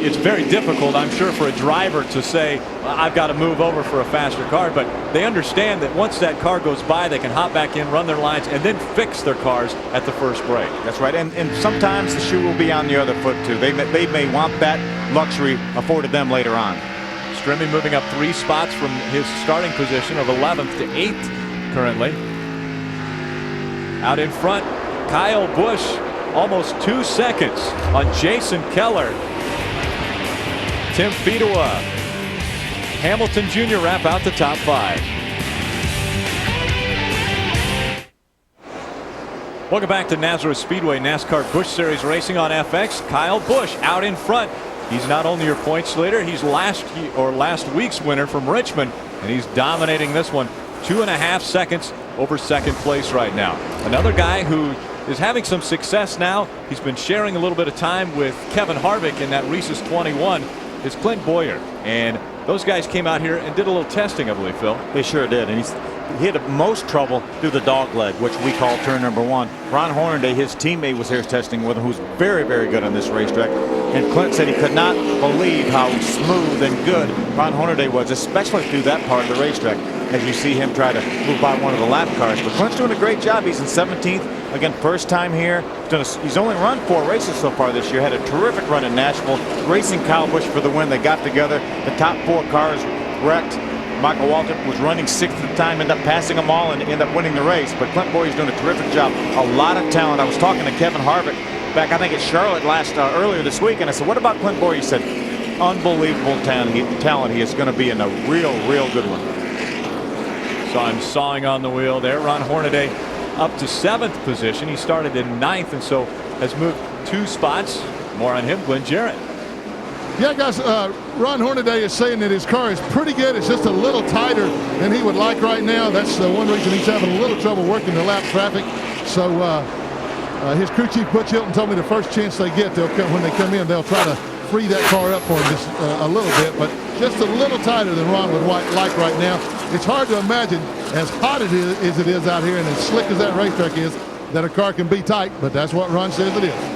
it's very difficult, I'm sure, for a driver to say, I've got to move over for a faster car, but they understand that once that car goes by, they can hop back in, run their lines, and then fix their cars at the first break. That's right, and sometimes the shoe will be on the other foot too. They may want that luxury afforded them later on. Strimmy moving up 3 spots from his starting position of 11th to 8th currently. Out in front, Kyle Busch, almost 2 seconds on Jason Keller. Tim Fedewa, Hamilton Jr. wrap out the top 5. Welcome back to Nazareth Speedway, NASCAR Busch Series racing on FX. Kyle Busch out in front. He's not only your points leader, he's last week's winner from Richmond, and he's dominating this one. 2.5 seconds over second place right now. Another guy who is having some success now, he's been sharing a little bit of time with Kevin Harvick in that Reese's 21, is Clint Boyer. And those guys came out here and did a little testing, I believe, Phil. They sure did, and he had the most trouble through the dog leg, which we call turn number 1. Ron Hornaday, his teammate, was here testing with him, who's very, very good on this racetrack. And Clint said he could not believe how smooth and good Ron Hornaday was, especially through that part of the racetrack, as you see him try to move by one of the lap cars. But Clint's doing a great job. He's in 17th. Again, first time here. He's only run 4 races so far this year. Had a terrific run in Nashville, racing Kyle Busch for the win. They got together. The top 4 cars wrecked. Michael Waltrip was running 6th at the time, ended up passing them all and ended up winning the race. But Clint Boyer's doing a terrific job. A lot of talent. I was talking to Kevin Harvick back, I think, at Charlotte earlier this week, and I said, what about Clint Boyer? He said, unbelievable talent. He is going to be in a real good one. Saw him sawing on the wheel there. Ron Hornaday up to 7th position. He started in 9th and so has moved 2 spots. More on him, Glenn Jarrett. Yeah, guys, Ron Hornaday is saying that his car is pretty good. It's just a little tighter than he would like right now. That's one reason he's having a little trouble working the lap traffic. So his crew chief, Butch Hilton, told me the first chance they get, when they come in, they'll try to free that car up for him just a little bit, but just a little tighter than Ron would like right now. It's hard to imagine, as hot as it is out here and as slick as that racetrack is, that a car can be tight, but that's what Ron says it is.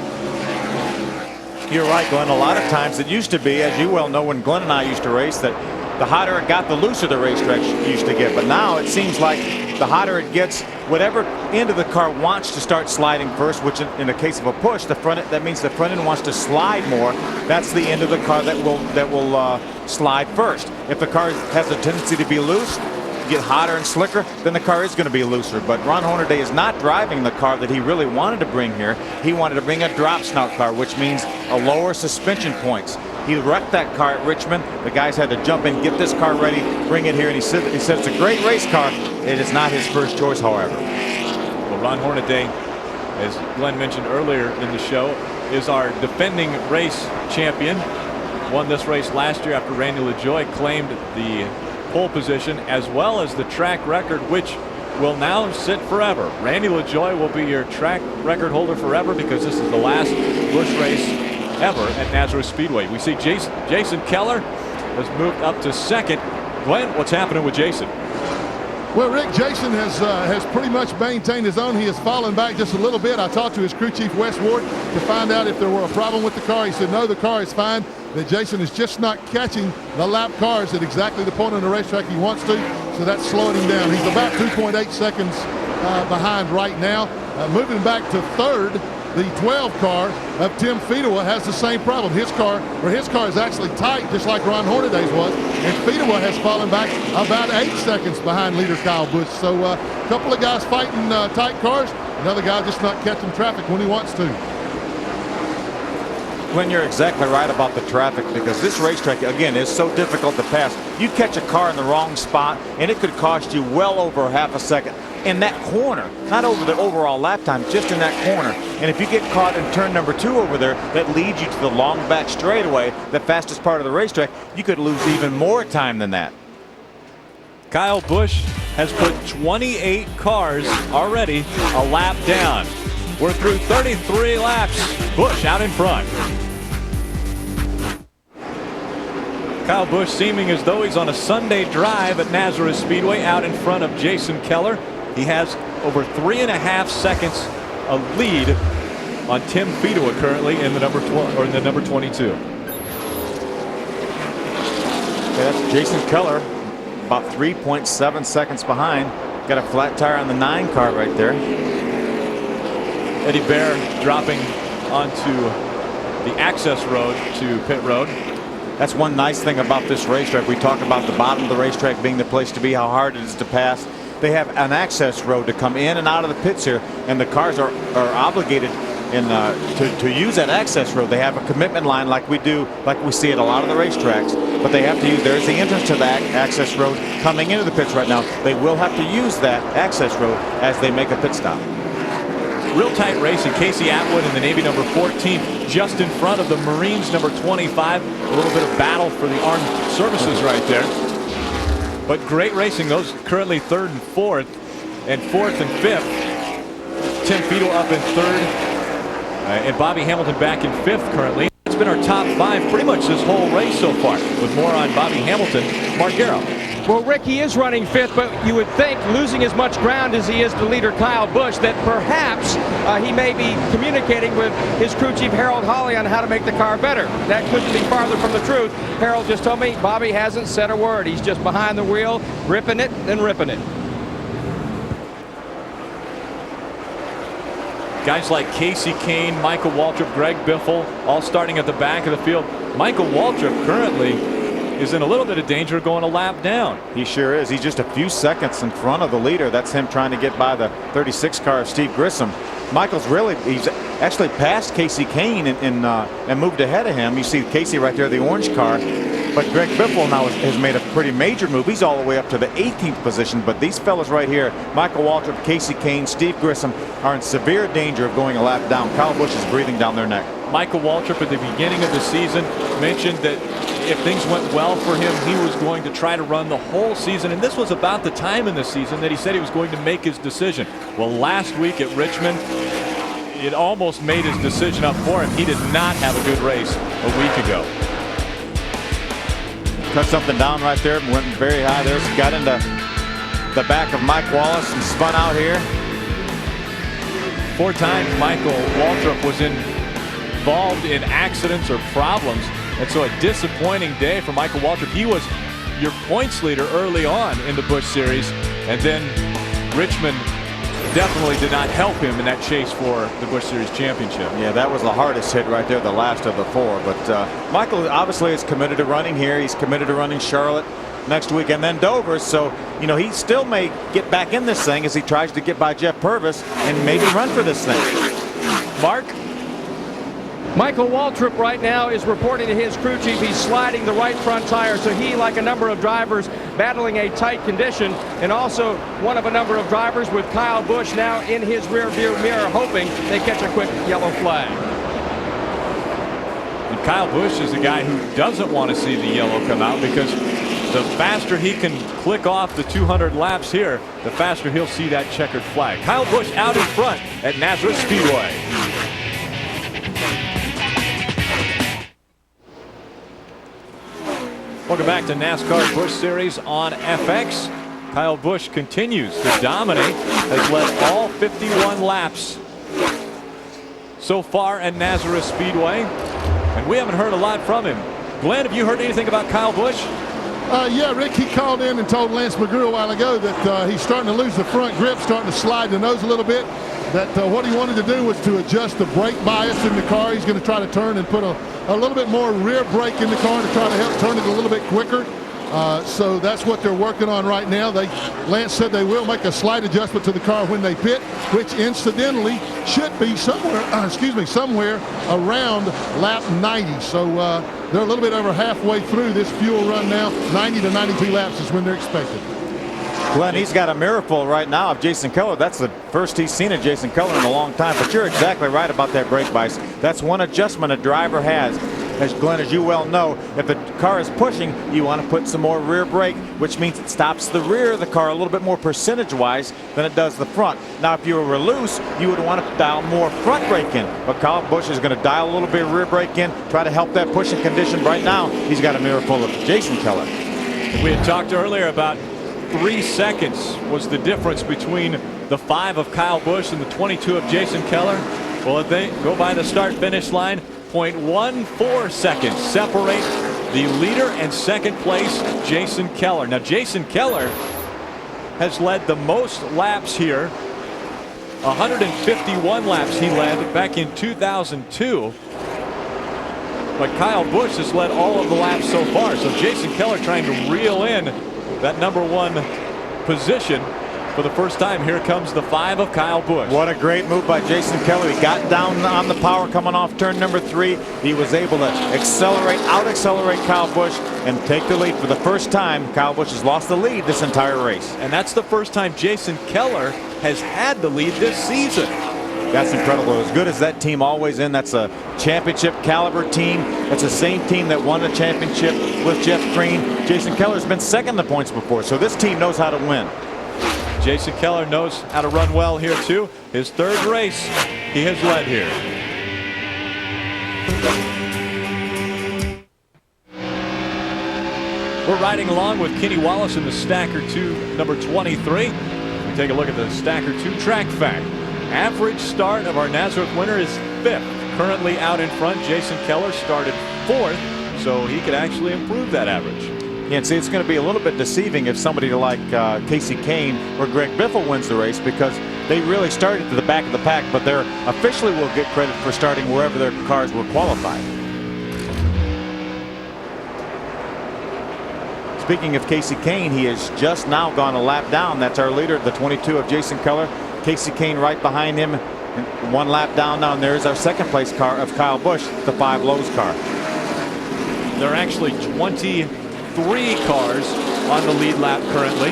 You're right, Glenn. A lot of times it used to be, as you well know, when Glenn and I used to race, that the hotter it got, the looser the racetrack used to get. But now it seems like the hotter it gets, whatever end of the car wants to start sliding first, which in the case of a push, that means the front end wants to slide more. That's the end of the car that will slide first. If the car has a tendency to be loose, get hotter and slicker, then the car is going to be looser. But Ron Hornaday is not driving the car that he really wanted to bring here. He wanted to bring a drop snout car, which means a lower suspension points. He wrecked that car at Richmond. The guys had to jump in, get this car ready, bring it here, and he said it's a great race car. It is not his first choice, however. Well, Ron Hornaday, as Glenn mentioned earlier in the show, is our defending race champion. Won this race last year after Randy LaJoie claimed the pole position, as well as the track record, which will now sit forever. Randy LaJoie will be your track record holder forever because this is the last Busch race ever at Nazareth Speedway. We see Jason Keller has moved up to second. Glenn, what's happening with Jason? Well, Rick, Jason has pretty much maintained his own. He has fallen back just a little bit. I talked to his crew chief, Wes Ward, to find out if there were a problem with the car. He said, no, the car is fine, that Jason is just not catching the lap cars at exactly the point on the racetrack he wants to, so that's slowing him down. He's about 2.8 seconds behind right now. Moving back to third, the 12 car of Tim Fedewa has the same problem. His car is actually tight, just like Ron Hornaday's was, and Fedewa has fallen back about 8 seconds behind leader Kyle Busch. So a couple of guys fighting tight cars, another guy just not catching traffic when he wants to. Glenn, you're exactly right about the traffic, because this racetrack, again, is so difficult to pass. You catch a car in the wrong spot, and it could cost you well over half a second in that corner, not over the overall lap time, just in that corner. And if you get caught in turn number 2 over there, that leads you to the long back straightaway, the fastest part of the racetrack, you could lose even more time than that. Kyle Busch has put 28 cars already a lap down. We're through 33 laps. Busch out in front. Kyle Busch seeming as though he's on a Sunday drive at Nazareth Speedway, out in front of Jason Keller. He has over 3.5 seconds of lead on Tim Fedewa currently in the number 12 or in the number 22. Yeah, that's Jason Keller, about 3.7 seconds behind. Got a flat tire on the 9 car right there. Eddie Bear dropping onto the access road to pit road. That's one nice thing about this racetrack. We talk about the bottom of the racetrack being the place to be, how hard it is to pass. They have an access road to come in and out of the pits here, and the cars are obligated to use that access road. They have a commitment line like we see at a lot of the racetracks, but they have to use, there's the entrance to that access road coming into the pits right now. They will have to use that access road as they make a pit stop. Real tight racing. Casey Atwood in the Navy number 14, just in front of the Marines number 25. A little bit of battle for the armed services right there. But great racing. Those currently 3rd and 4th, and 4th and 5th. Tim Fedewa up in 3rd, and Bobby Hamilton back in 5th currently. It's been our top 5 pretty much this whole race so far. With more on Bobby Hamilton, Mark Garrow. Well, Rick, he is running 5th, but you would think, losing as much ground as he is to leader Kyle Busch, that perhaps he may be communicating with his crew chief Harold Hawley on how to make the car better. That couldn't be farther from the truth. Harold just told me Bobby hasn't said a word. He's just behind the wheel, ripping it and ripping it. Guys like Casey Kane, Michael Waltrip, Greg Biffle, all starting at the back of the field. Michael Waltrip currently is in a little bit of danger of going a lap down. He sure is. He's just a few seconds in front of the leader. That's him trying to get by the 36 car of Steve Grissom. Michael's he's actually passed Casey Kane and moved ahead of him. You see Casey right there, the orange car. But Greg Biffle now has made a pretty major move. He's all the way up to the 18th position. But these fellas right here, Michael Waltrip, Casey Kane, Steve Grissom, are in severe danger of going a lap down. Kyle Busch is breathing down their neck. Michael Waltrip at the beginning of the season mentioned that if things went well for him, he was going to try to run the whole season. And this was about the time in the season that he said he was going to make his decision. Well, last week at Richmond, it almost made his decision up for him. He did not have a good race a week ago. Cut something down right there, went very high there. Got into the back of Mike Wallace and spun out here. 4 times Michael Waltrip was involved in accidents or problems. And so a disappointing day for Michael Waltrip. He was your points leader early on in the Busch Series, and then Richmond definitely did not help him in that chase for the Busch Series championship. Yeah, that was the hardest hit right there, the last of the 4. But Michael obviously is committed to running here. He's committed to running Charlotte next week and then Dover. So, you know, he still may get back in this thing as he tries to get by Jeff Purvis and maybe run for this thing. Mark? Michael Waltrip right now is reporting to his crew chief he's sliding the right front tire, so he, like a number of drivers, battling a tight condition, and also one of a number of drivers with Kyle Busch now in his rear view mirror, hoping they catch a quick yellow flag. And Kyle Busch is the guy who doesn't want to see the yellow come out, because the faster he can click off the 200 laps here, the faster he'll see that checkered flag. Kyle Busch out in front at Nazareth Speedway. Welcome back to NASCAR Busch Series on FX. Kyle Busch continues to dominate, has led all 51 laps so far at Nazareth Speedway, and we haven't heard a lot from him. Glenn, have you heard anything about Kyle Busch? Yeah, Rick, he called in and told Lance McGrew a while ago that he's starting to lose the front grip, starting to slide the nose a little bit, that what he wanted to do was to adjust the brake bias in the car. He's going to try to turn and put a little bit more rear brake in the car to try to help turn it a little bit quicker. So that's what they're working on right now. Lance said they will make a slight adjustment to the car when they pit, which incidentally should be somewhere around lap 90. So they're a little bit over halfway through this fuel run now. 90 to 92 laps is when they're expected. Glenn, he's got a miracle right now of Jason Keller. That's the first he's seen of Jason Keller in a long time. But you're exactly right about that brake bias. That's one adjustment a driver has. As Glenn, as you well know, if the car is pushing, you want to put some more rear brake, which means it stops the rear of the car a little bit more percentage-wise than it does the front. Now, if you were loose, you would want to dial more front brake in. But Kyle Busch is going to dial a little bit of rear brake in, try to help that pushing condition. Right now, he's got a miracle of Jason Keller. We had talked earlier about 3 seconds was the difference between the 5 of Kyle Busch and the 22 of Jason Keller. Well, if they go by the start-finish line, 0.14 seconds separate the leader and second place Jason Keller. Now Jason Keller has led the most laps here. 151 laps he led back in 2002. But Kyle Busch has led all of the laps so far. So Jason Keller trying to reel in that #1 position. For the first time, here comes the 5 of Kyle Busch. What a great move by Jason Keller. He got down on the power coming off turn number 3. He was able to out-accelerate Kyle Busch and take the lead. For the first time, Kyle Busch has lost the lead this entire race. And that's the first time Jason Keller has had the lead this season. That's incredible. As good as that team always in, that's a championship caliber team. That's the same team that won the championship with Jeff Green. Jason Keller's been second in the points before, so this team knows how to win. Jason Keller knows how to run well here too. His 3rd race he has led here. We're riding along with Kenny Wallace in the Stacker 2 number 23. We take a look at the Stacker 2 track fact. Average start of our Nazareth winner is 5th. Currently out in front, Jason Keller started 4th, so he could actually improve that average. Yeah, and see, it's going to be a little bit deceiving if somebody like Casey Kane or Greg Biffle wins the race, because they really started to the back of the pack, but they officially will get credit for starting wherever their cars were qualified. Speaking of Casey Kane, he has just now gone a lap down. That's our leader, the 22 of Jason Keller. Casey Kane right behind him, 1 lap down now, and there's our 2nd place car of Kyle Busch, the 5 Lowe's car. There are actually 23 cars on the lead lap currently.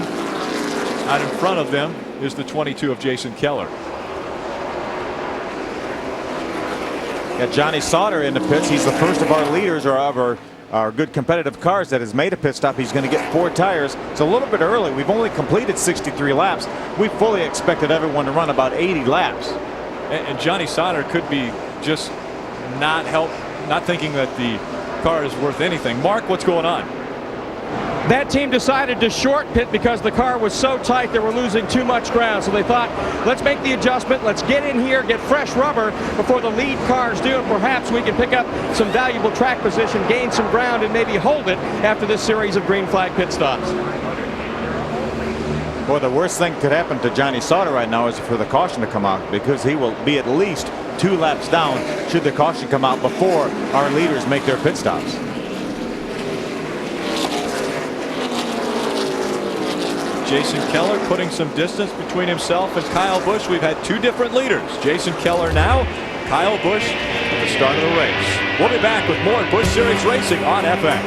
Out in front of them is the 22 of Jason Keller. Got Johnny Sauter in the pits. He's the first of our leaders, or of our good competitive cars, that has made a pit stop. He's going to get 4 tires. It's a little bit early. We've only completed 63 laps. We fully expected everyone to run about 80 laps. And Johnny Sauter could be just not thinking that the car is worth anything. Mark, what's going on? That team decided to short pit because the car was so tight they were losing too much ground. So they thought, let's make the adjustment, let's get in here, get fresh rubber before the lead cars do, and perhaps we can pick up some valuable track position, gain some ground, and maybe hold it after this series of green flag pit stops. Boy, the worst thing could happen to Johnny Sauter right now is for the caution to come out, because he will be at least 2 laps down should the caution come out before our leaders make their pit stops. Jason Keller putting some distance between himself and Kyle Busch. We've had 2 different leaders. Jason Keller now, Kyle Busch at the start of the race. We'll be back with more Busch Series Racing on FX.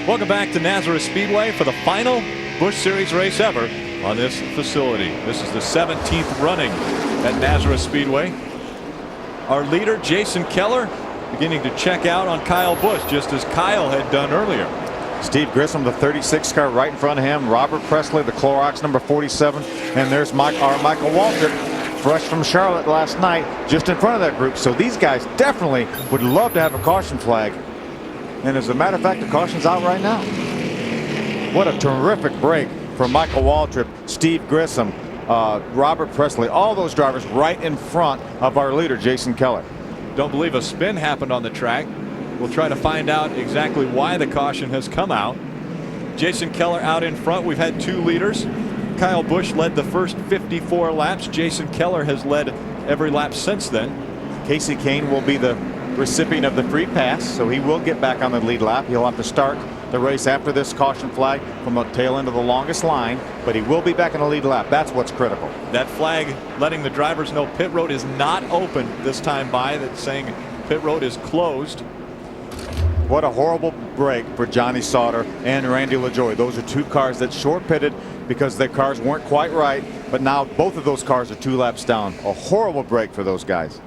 Welcome back to Nazareth Speedway for the final Busch Series race ever on this facility. This is the 17th running at Nazareth Speedway. Our leader, Jason Keller, beginning to check out on Kyle Busch, just as Kyle had done earlier. Steve Grissom, the 36 car right in front of him. Robert Presley, the Clorox number 47. And there's our Michael Waltrip, fresh from Charlotte last night, just in front of that group. So these guys definitely would love to have a caution flag. And as a matter of fact, the caution's out right now. What a terrific break for Michael Waltrip, Steve Grissom, Robert Presley, all those drivers right in front of our leader, Jason Keller. Don't believe a spin happened on the track. We'll try to find out exactly why the caution has come out. Jason Keller out in front. We've had 2 leaders. Kyle Busch led the first 54 laps. Jason Keller has led every lap since then. Casey Kane will be the recipient of the free pass, so he will get back on the lead lap. He'll have to start the race after this caution flag from the tail end of the longest line, but he will be back on the lead lap. That's what's critical. That flag letting the drivers know pit road is not open this time by. That's saying pit road is closed. What a horrible break for Johnny Sauter and Randy LaJoie. Those are 2 cars that short pitted because their cars weren't quite right, but now both of those cars are 2 laps down. A horrible break for those guys.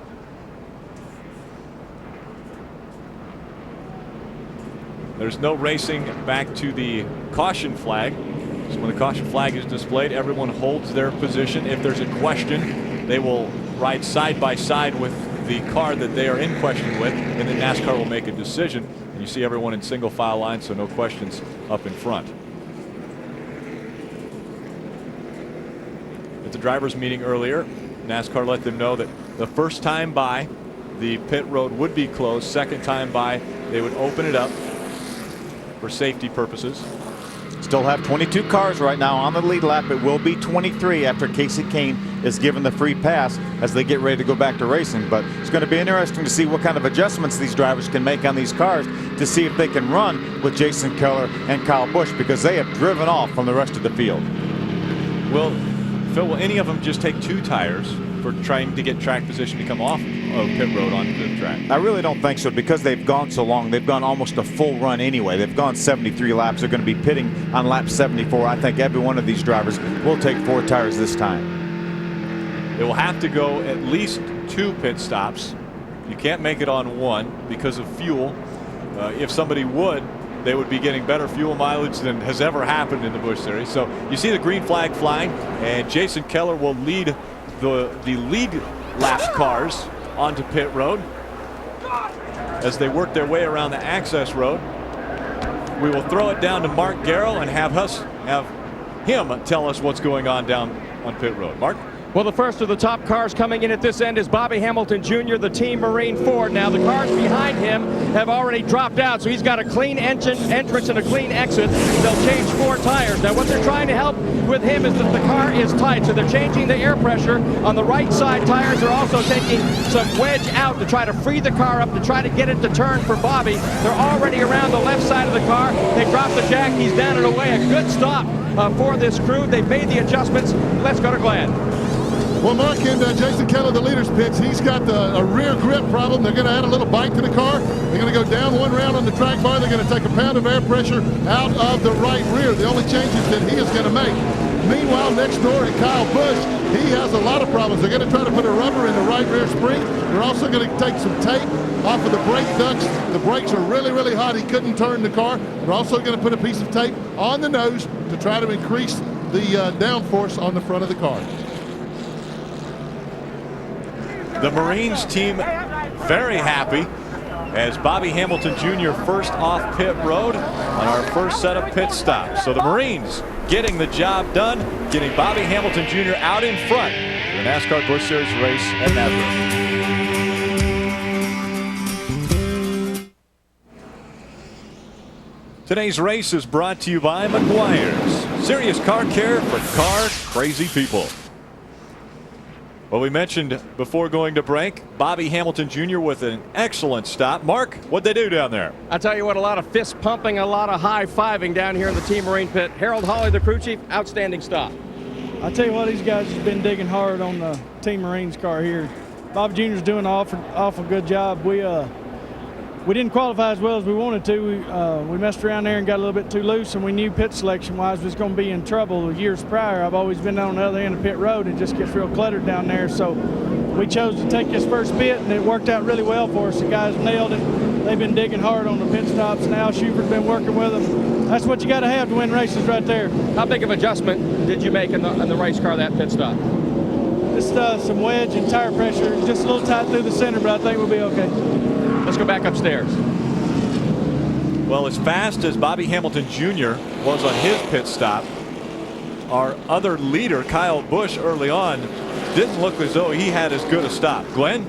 There's no racing back to the caution flag. So when the caution flag is displayed, everyone holds their position. If there's a question, they will ride side by side with the car that they are in question with, and then NASCAR will make a decision. And you see everyone in single file line, so no questions up in front. At the drivers' meeting earlier, NASCAR let them know that the first time by, the pit road would be closed. Second time by, they would open it up for safety purposes. Still have 22 cars right now on the lead lap. It will be 23 after Casey Kane is given the free pass as they get ready to go back to racing. But it's going to be interesting to see what kind of adjustments these drivers can make on these cars to see if they can run with Jason Keller and Kyle Busch, because they have driven off from the rest of the field. Well, Phil, will any of them just take 2 tires for trying to get track position to come off of pit road onto the track? I really don't think so, because they've gone so long. They've gone almost a full run anyway. They've gone 73 laps. They're going to be pitting on lap 74. I think every one of these drivers will take 4 tires this time. They will have to go at least 2 pit stops. You can't make it on 1 because of fuel. If somebody would, they would be getting better fuel mileage than has ever happened in the Busch Series. So you see the green flag flying, and Jason Keller will lead the lead lap cars onto pit road as they work their way around the access road. We will throw it down to Mark Garrow and have him tell us what's going on down on pit road. Mark? Well, the first of the top cars coming in at this end is Bobby Hamilton Jr., the Team Marine Ford. Now, the cars behind him have already dropped out, so he's got a clean entrance and a clean exit. They'll change 4 tires. Now, what they're trying to help with him is that the car is tight, so they're changing the air pressure on the right side tires. They're also taking some wedge out to try to free the car up, to try to get it to turn for Bobby. They're already around the left side of the car. They drop the jack. He's down and away. A good stop for this crew. They've made the adjustments. Let's go to Glenn. Well, Mark, and Jason Keller, the leader's picks, he's got a rear grip problem. They're going to add a little bite to the car. They're going to go down 1 round on the track bar. They're going to take a pound of air pressure out of the right rear. The only changes that he is going to make. Meanwhile, next door at Kyle Busch, he has a lot of problems. They're going to try to put a rubber in the right rear spring. They're also going to take some tape off of the brake ducts. The brakes are really, really hot. He couldn't turn the car. They're also going to put a piece of tape on the nose to try to increase the downforce on the front of the car. The Marines team very happy as Bobby Hamilton Jr. first off pit road on our first set of pit stops. So the Marines getting the job done, getting Bobby Hamilton Jr. out in front for the NASCAR Busch Series race at Nazareth. Today's race is brought to you by McGuire's. Serious car care for car crazy people. Well, we mentioned before going to break, Bobby Hamilton Jr. with an excellent stop. Mark, what'd they do down there? I tell you what, a lot of fist pumping, a lot of high-fiving down here in the Team Marine pit. Harold Hawley, the crew chief, outstanding stop. I tell you what, these guys have been digging hard on the Team Marines car here. Bobby Jr.'s doing an awful good job. we didn't qualify as well as we wanted to. We messed around there and got a little bit too loose, and we knew pit selection-wise was going to be in trouble. Years prior, I've always been on the other end of pit road and just gets real cluttered down there. So we chose to take this first pit, and it worked out really well for us. The guys nailed it. They've been digging hard on the pit stops, and Al Schubert's been working with them. That's what you got to have to win races right there. How big of adjustment did you make in the race car that pit stop? Just some wedge and tire pressure, just a little tight through the center, but I think we'll be okay. Let's go back upstairs. Well, as fast as Bobby Hamilton Jr. was on his pit stop, our other leader, Kyle Busch, early on, didn't look as though he had as good a stop. Glenn?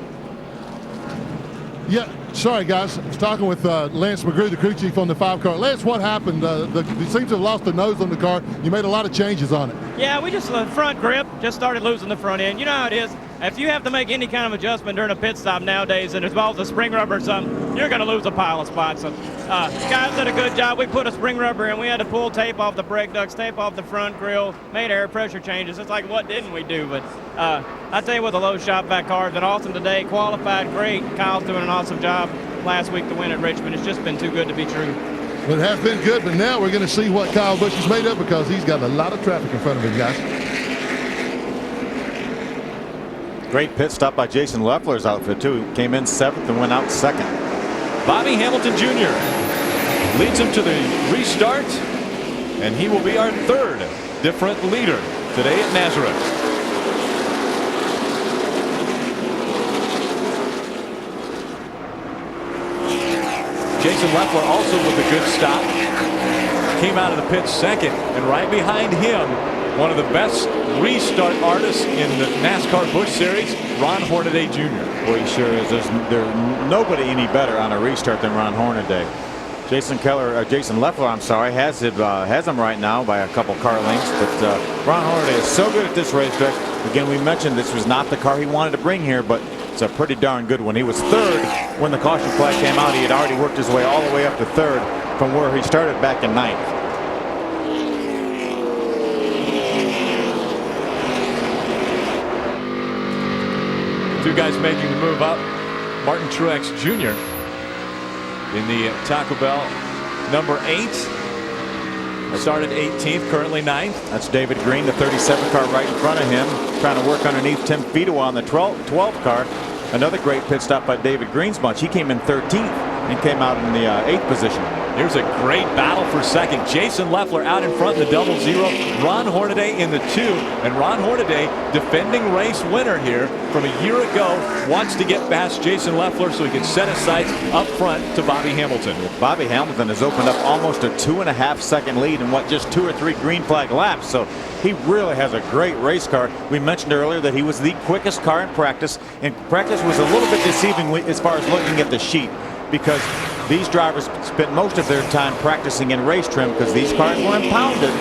Yeah, sorry, guys. I was talking with Lance McGrew, the crew chief on the 5 car. Lance, what happened? They seem to have lost the nose on the car. You made a lot of changes on it. Yeah, we just, the front grip, just started losing the front end. You know how it is. If you have to make any kind of adjustment during a pit stop nowadays and it involves a spring rubber or something, you're going to lose a pile of spots. So, guys did a good job. We put a spring rubber in. We had to pull tape off the brake ducts, tape off the front grill, made air pressure changes. It's like, what didn't we do? But I tell you what, the low shop vac car has been awesome today. Qualified great. Kyle's doing an awesome job last week to win at Richmond. It's just been too good to be true. Well, it has been good, but now we're going to see what Kyle Busch is made of because he's got a lot of traffic in front of him, guys. Great pit stop by Jason Leffler's outfit, too. He came in 7th and went out 2nd. Bobby Hamilton Jr. leads him to the restart, and he will be our 3rd different leader today at Nazareth. Jason Leffler also with a good stop. Came out of the pit 2nd, and right behind him, one of the best restart artists in the NASCAR Busch Series, Ron Hornaday Jr. Well, he sure is. There's nobody any better on a restart than Ron Hornaday. Jason Leffler, I'm sorry, has him right now by a couple car lengths. But Ron Hornaday is so good at this racetrack. Again, we mentioned this was not the car he wanted to bring here, but it's a pretty darn good one. He was 3rd when the caution flag came out. He had already worked his way all the way up to 3rd from where he started back in 9th. Two guys making the move up. Martin Truex Jr. in the Taco Bell number 8. Started 18th, currently 9th. That's David Green, the 37 car right in front of him, trying to work underneath Tim Fedewa on the 12 car. Another great pit stop by David Green's bunch. He came in 13th and came out in the 8th position. Here's a great battle for 2nd. Jason Leffler out in front in the 00. Ron Hornaday in the 2. And Ron Hornaday, defending race winner here from a year ago, wants to get past Jason Leffler so he can set his sights up front to Bobby Hamilton. Bobby Hamilton has opened up almost a 2.5 second lead in what, just 2 or 3 green flag laps. So he really has a great race car. We mentioned earlier that he was the quickest car in practice, and practice was a little bit deceiving as far as looking at the sheet, because these drivers spent most of their time practicing in race trim because these cars were impounded.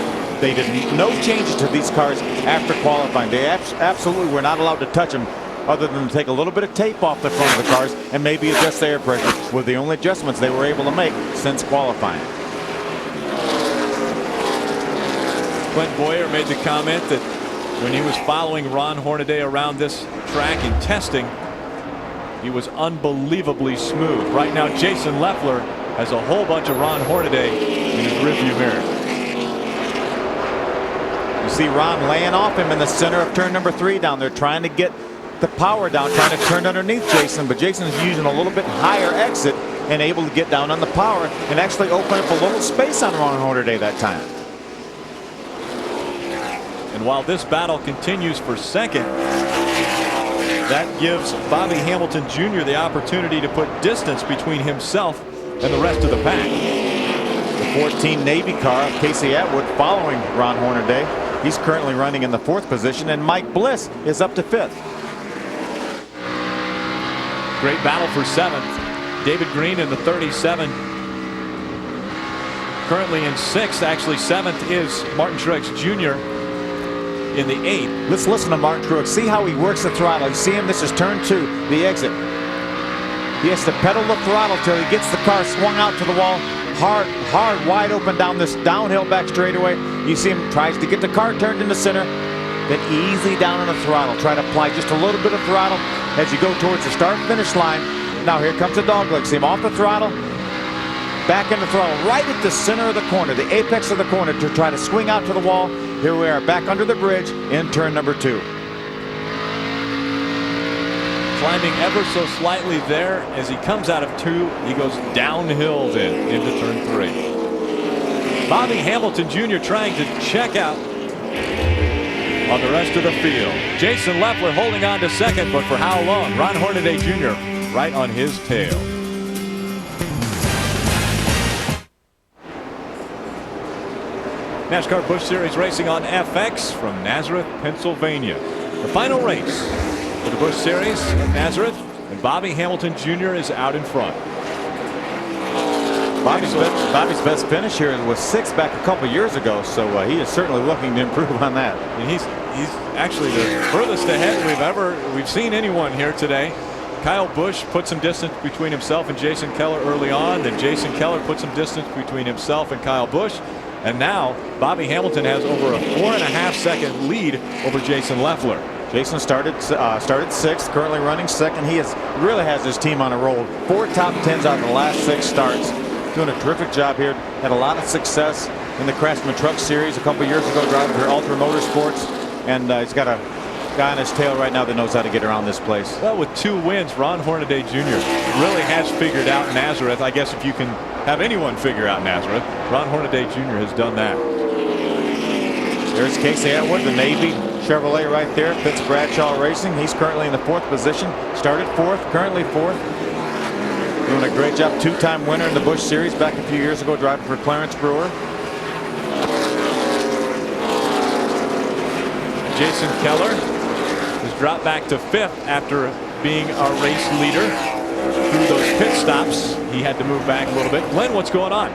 They did no changes to these cars after qualifying. They absolutely were not allowed to touch them other than to take a little bit of tape off the front of the cars and maybe adjust the air pressure. Were the only adjustments they were able to make since qualifying. Clint Boyer made the comment that when he was following Ron Hornaday around this track in testing, he was unbelievably smooth. Right now, Jason Leffler has a whole bunch of Ron Hornaday in his rearview mirror. You see Ron laying off him in the center of turn number 3 down there, trying to get the power down, trying to turn underneath Jason, but Jason is using a little bit higher exit and able to get down on the power and actually open up a little space on Ron Hornaday that time. And while this battle continues for 2nd, that gives Bobby Hamilton Jr. the opportunity to put distance between himself and the rest of the pack. The 14 Navy car, Casey Atwood, following Ron Hornaday. He's currently running in the 4th position, and Mike Bliss is up to 5th. Great battle for 7th. David Green in the 37. Currently in 6th. Actually, 7th is Martin Truex Jr. in the 8th. Let's listen to Martin Truex. See how he works the throttle. You see him? This is turn 2, the exit. He has to pedal the throttle till he gets the car swung out to the wall. Hard, wide open down this downhill back straightaway. You see him tries to get the car turned into center, then easy down on the throttle. Try to apply just a little bit of throttle as you go towards the start-finish line. Now here comes the dogleg. See him off the throttle. Back in the throttle, right at the center of the corner, the apex of the corner, to try to swing out to the wall. Here we are back under the bridge in turn number 2. Climbing ever so slightly there. As he comes out of 2, he goes downhill then into turn 3. Bobby Hamilton Jr. trying to check out on the rest of the field. Jason Leffler holding on to second, but for how long? Ron Hornaday Jr. right on his tail. NASCAR Busch Series racing on FX from Nazareth, Pennsylvania. The final race for the Busch Series at Nazareth, and Bobby Hamilton Jr. is out in front. Bobby's best finish here was 6th back a couple years ago, so he is certainly looking to improve on that. And he's actually the furthest ahead we've seen anyone here today. Kyle Busch put some distance between himself and Jason Keller early on. Then Jason Keller put some distance between himself and Kyle Busch. And now Bobby Hamilton has over a 4.5-second lead over Jason Leffler. Jason started 6th, currently running 2nd. He really has his team on a roll. 4 top 10s out of the last 6 starts. Doing a terrific job here. Had a lot of success in the Craftsman Truck Series a couple years ago, driving for Ultra Motorsports. And he's got a guy on his tail right now that knows how to get around this place. Well, with 2 wins, Ron Hornaday Jr. really has figured out Nazareth. I guess if you can have anyone figure out Nazareth, Ron Hornaday Jr. has done that. There's Casey Atwood, the Navy Chevrolet right there. Fitz Bradshaw Racing. He's currently in the 4th position. Started 4th, currently 4th. Doing a great job. 2-time winner in the Busch Series back a few years ago, driving for Clarence Brewer. Jason Keller has dropped back to 5th after being a race leader. Through those pit stops, he had to move back a little bit. Glenn, what's going on?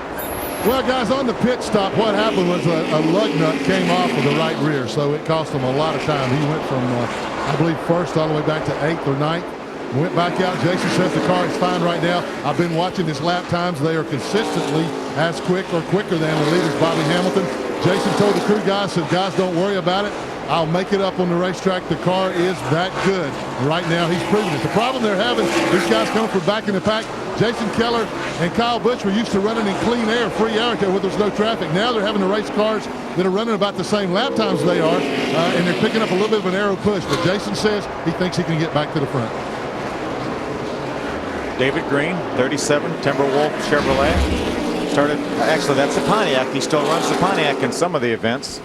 Well, guys, on the pit stop, what happened was a lug nut came off of the right rear, so it cost him a lot of time. He went from, I believe, 1st all the way back to 8th or 9th. Went back out. Jason says the car is fine right now. I've been watching his lap times. They are consistently as quick or quicker than the leaders, Bobby Hamilton. Jason told the crew guys, said, guys, don't worry about it. I'll make it up on the racetrack. The car is that good. Right now, he's proving it. The problem they're having, these guys coming from back in the pack, Jason Keller and Kyle Busch were used to running in clean air, free air where there's no traffic. Now they're having to race cars that are running about the same lap times they are, and they're picking up a little bit of an aero push. But Jason says he thinks he can get back to the front. David Green, 37, Timberwolf Chevrolet. Actually, that's the Pontiac. He still runs the Pontiac in some of the events.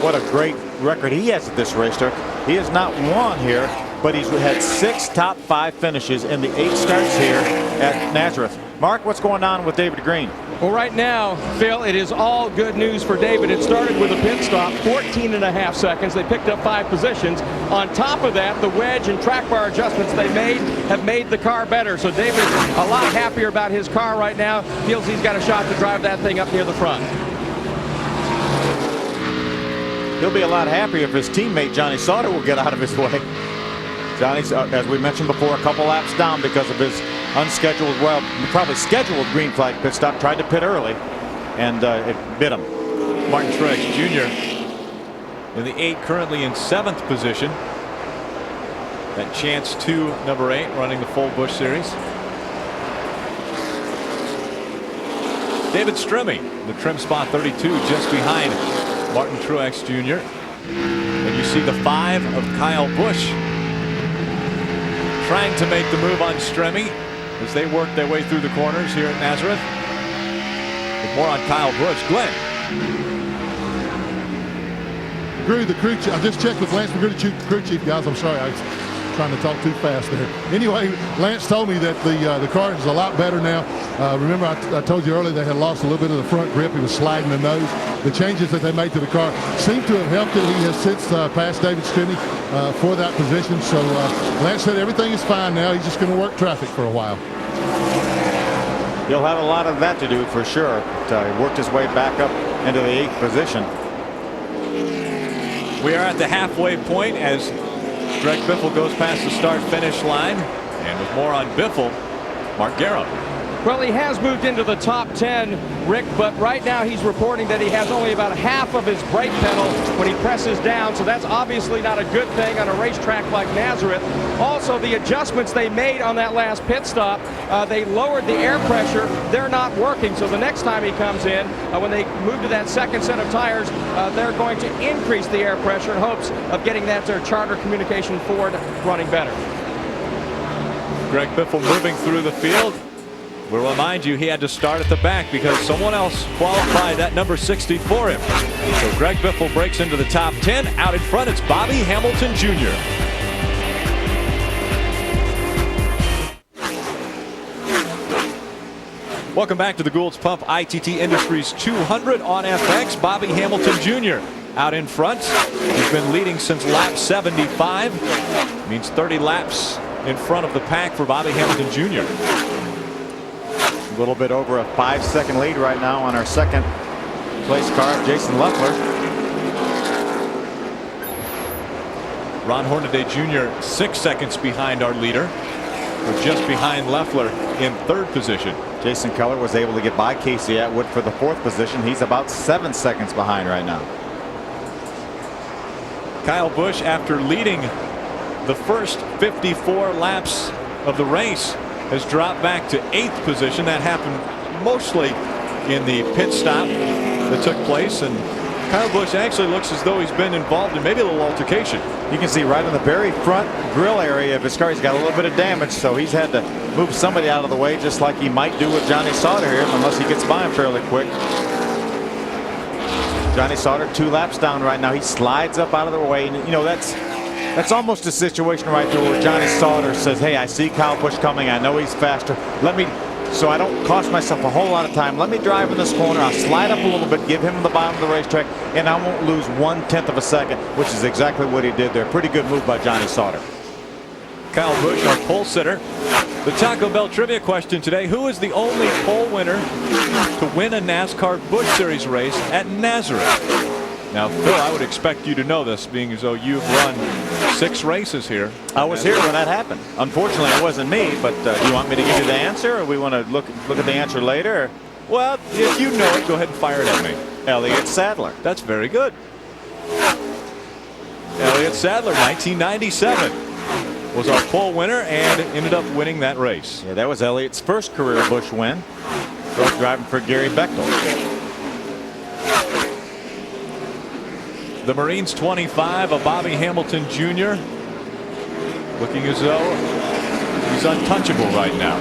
What a great record he has at this racetrack. He has not won here, but he's had 6 top 5 finishes in the 8 starts here at Nazareth. Mark, what's going on with David Green? Well, right now, Phil, it is all good news for David. It started with a pit stop, 14.5 seconds. They picked up 5 positions. On top of that, the wedge and track bar adjustments they made have made the car better. So David's a lot happier about his car right now. Feels he's got a shot to drive that thing up near the front. He'll be a lot happier if his teammate Johnny Sauter will get out of his way. Johnny's, as we mentioned before, a couple laps down because of his unscheduled, well, probably scheduled green flag pit stop. Tried to pit early, and it bit him. Martin Truex Jr. in the 8, currently in 7th position. That chance to number 8, running the full Busch Series. David Stremme, the trim spot 32, just behind Martin Truex Jr. And you see the 5 of Kyle Busch trying to make the move on Stremme as they work their way through the corners here at Nazareth. With more on Kyle Busch. Glenn. The crew chief. I just checked with Lance McGrew, the crew chief, guys. I'm sorry, I was trying to talk too fast there. Anyway, Lance told me that the car is a lot better now. Remember, I told you earlier they had lost a little bit of the front grip. He was sliding the nose. The changes that they made to the car seem to have helped it. He has since passed David Stremme for that position. So Lance said everything is fine now. He's just going to work traffic for a while. He'll have a lot of that to do for sure. But, he worked his way back up into the 8th position. We are at the halfway point as Greg Biffle goes past the start-finish line. And with more on Biffle, Mark Garrow. Well, he has moved into the top 10, Rick, but right now he's reporting that he has only about half of his brake pedal when he presses down, so that's obviously not a good thing on a racetrack like Nazareth. Also, the adjustments they made on that last pit stop, they lowered the air pressure. They're not working, so the next time he comes in, when they move to that second set of tires, they're going to increase the air pressure in hopes of getting that charter communication Ford running better. Greg Biffle moving through the field. We'll remind you he had to start at the back because someone else qualified that number 60 for him. So Greg Biffle breaks into the top 10. Out in front, it's Bobby Hamilton Jr. Welcome back to the Goulds Pump ITT Industries 200 on FX. Bobby Hamilton Jr. out in front. He's been leading since lap 75. Means 30 laps in front of the pack for Bobby Hamilton Jr. A little bit over a 5-second lead right now on our second place car, Jason Leffler. Ron Hornaday Jr. 6 seconds behind our leader. We're just behind Leffler in third position. Jason Keller was able to get by Casey Atwood for the fourth position. He's about 7 seconds behind right now. Kyle Busch, after leading the first 54 laps of the race, has dropped back to 8th position. That happened mostly in the pit stop that took place, and Kyle Busch actually looks as though he's been involved in maybe a little altercation. You can see right in the very front grill area of his car, he's got a little bit of damage, so he's had to move somebody out of the way, just like he might do with Johnny Sauter here, unless he gets by him fairly quick. Johnny Sauter 2 laps down right now. He slides up out of the way, and you know that's almost a situation right there where Johnny Sauter says, hey, I see Kyle Busch coming. I know he's faster. So I don't cost myself a whole lot of time. Let me drive in this corner. I'll slide up a little bit, give him the bottom of the racetrack, and I won't lose 1/10 of a second, which is exactly what he did there. Pretty good move by Johnny Sauter. Kyle Busch, our pole sitter. The Taco Bell trivia question today: who is the only pole winner to win a NASCAR Busch Series race at Nazareth? Now, Phil, I would expect you to know this, being as though you've run 6 races here. I was here when that happened. Unfortunately, it wasn't me, but you want me to give you the answer, or we want to look at the answer later? Well, if you know it, go ahead and fire it at me. Elliott Sadler. That's very good. Elliott Sadler, 1997, was our pole winner and ended up winning that race. Yeah, that was Elliott's first career Busch win. Both driving for Gary Bechtel. The Marines 25 of Bobby Hamilton Jr. looking as though he's untouchable right now.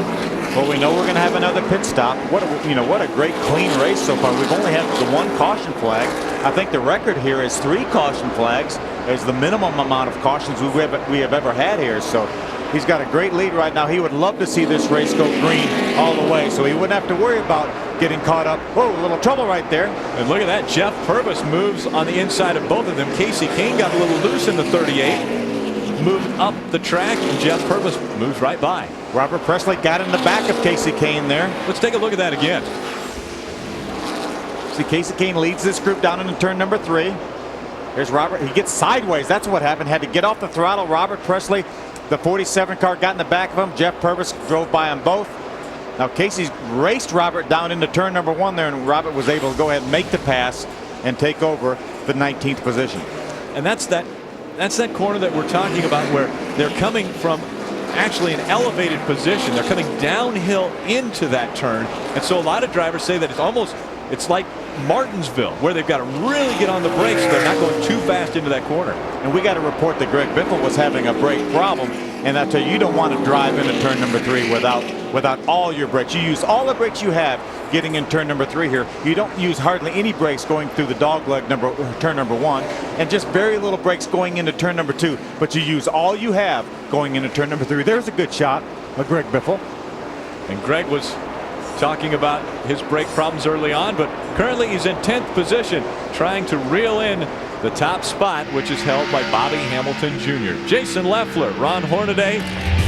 Well, we know we're going to have another pit stop. What a great clean race so far. We've only had the 1 caution flag. I think the record here is 3 caution flags. It's the minimum amount of cautions we have ever had here. So he's got a great lead right now. He would love to see this race go green all the way, so he wouldn't have to worry about getting caught up. Whoa, a little trouble right there. And look at that. Jeff Purvis moves on the inside of both of them. Casey Kane got a little loose in the 38. Moved up the track, and Jeff Purvis moves right by. Robert Presley got in the back of Casey Kane there. Let's take a look at that again. See, Casey Kane leads this group down into turn number 3. Here's Robert. He gets sideways. That's what happened. Had to get off the throttle. Robert Presley, the 47 car, got in the back of him. Jeff Purvis drove by them both. Now Casey's raced Robert down into turn number 1 there, and Robert was able to go ahead and make the pass and take over the 19th position. And that's that corner that we're talking about, where they're coming from actually an elevated position. They're coming downhill into that turn, and so a lot of drivers say that it's like Martinsville, where they've got to really get on the brakes so they're not going too fast into that corner. And we got to report that Greg Biffle was having a brake problem, and I tell you, you don't want to drive into turn number 3 without all your brakes. You use all the brakes you have getting in turn number 3 here. You don't use hardly any brakes going through the dogleg turn number 1, and just very little brakes going into turn number 2, but you use all you have going into turn number 3. There's a good shot of Greg Biffle. And Greg was talking about his brake problems early on, but currently he's in 10th position, trying to reel in the top spot, which is held by Bobby Hamilton Jr. Jason Leffler, Ron Hornaday,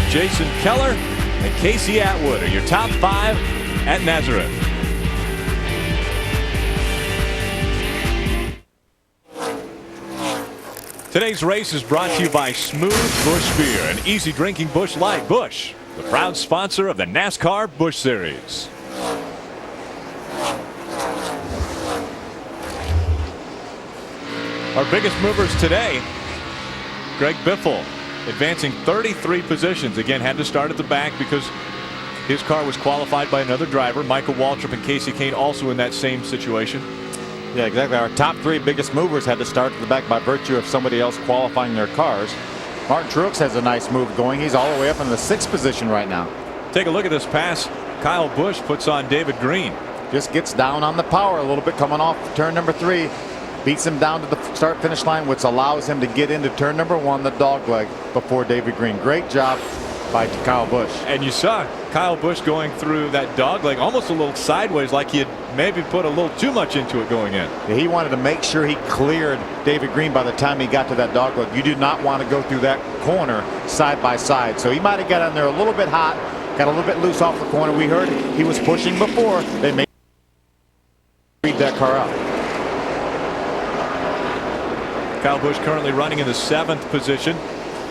Jason Keller, and Casey Atwood are your top 5 at Nazareth. Today's race is brought to you by Smooth Busch Beer, an easy drinking Busch Light. Busch, the proud sponsor of the NASCAR Busch Series. Our biggest movers today, Greg Biffle, advancing 33 positions. Again, had to start at the back because his car was qualified by another driver. Michael Waltrip and Casey Kane also in that same situation. Yeah, exactly. Our top 3 biggest movers had to start at the back by virtue of somebody else qualifying their cars. Martin Truex has a nice move going. He's all the way up in the 6th position right now. Take a look at this pass. Kyle Busch puts on David Green. Just gets down on the power a little bit coming off turn number 3. Beats him down to the start finish line, which allows him to get into turn number 1, the dog leg, before David Green. Great job by Kyle Busch. And you saw Kyle Busch going through that dog leg almost a little sideways, like he had maybe put a little too much into it going in. Yeah, he wanted to make sure he cleared David Green by the time he got to that dog leg. You do not want to go through that corner side by side. So he might have got on there a little bit hot, got a little bit loose off the corner. We heard he was pushing before. They made that car out. Kyle Busch currently running in the 7th position.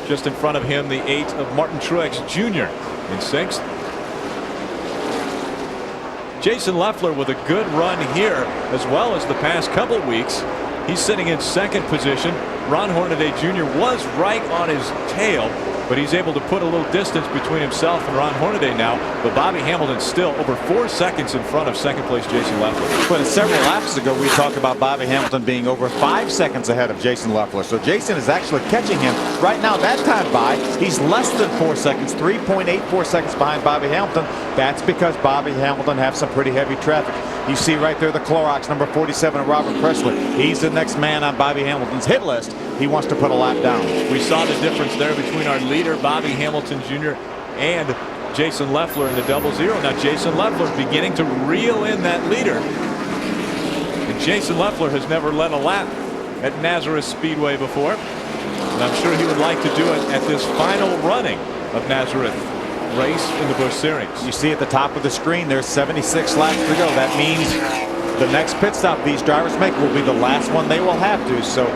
Just in front of him, the 8 of Martin Truex Jr. in 6th. Jason Leffler with a good run here as well as the past couple weeks. He's sitting in 2nd position. Ron Hornaday Jr. was right on his tail, but he's able to put a little distance between himself and Ron Hornaday now. But Bobby Hamilton's still over 4 seconds in front of 2nd place Jason Leffler. But several laps ago, we talked about Bobby Hamilton being over 5 seconds ahead of Jason Leffler. So Jason is actually catching him right now. That time by, he's less than 4 seconds, 3.84 seconds behind Bobby Hamilton. That's because Bobby Hamilton has some pretty heavy traffic. You see right there the Clorox number 47 of Robert Presley. He's the next man on Bobby Hamilton's hit list. He wants to put a lap down. We saw the difference there between our leader Bobby Hamilton Jr. and Jason Leffler in the 0-0. Now Jason Leffler beginning to reel in that leader. And Jason Leffler has never led a lap at Nazareth Speedway before. And I'm sure he would like to do it at this final running of Nazareth race in the Busch Series. You see at the top of the screen there's 76 laps to go. That means the next pit stop these drivers make will be the last one they will have to. So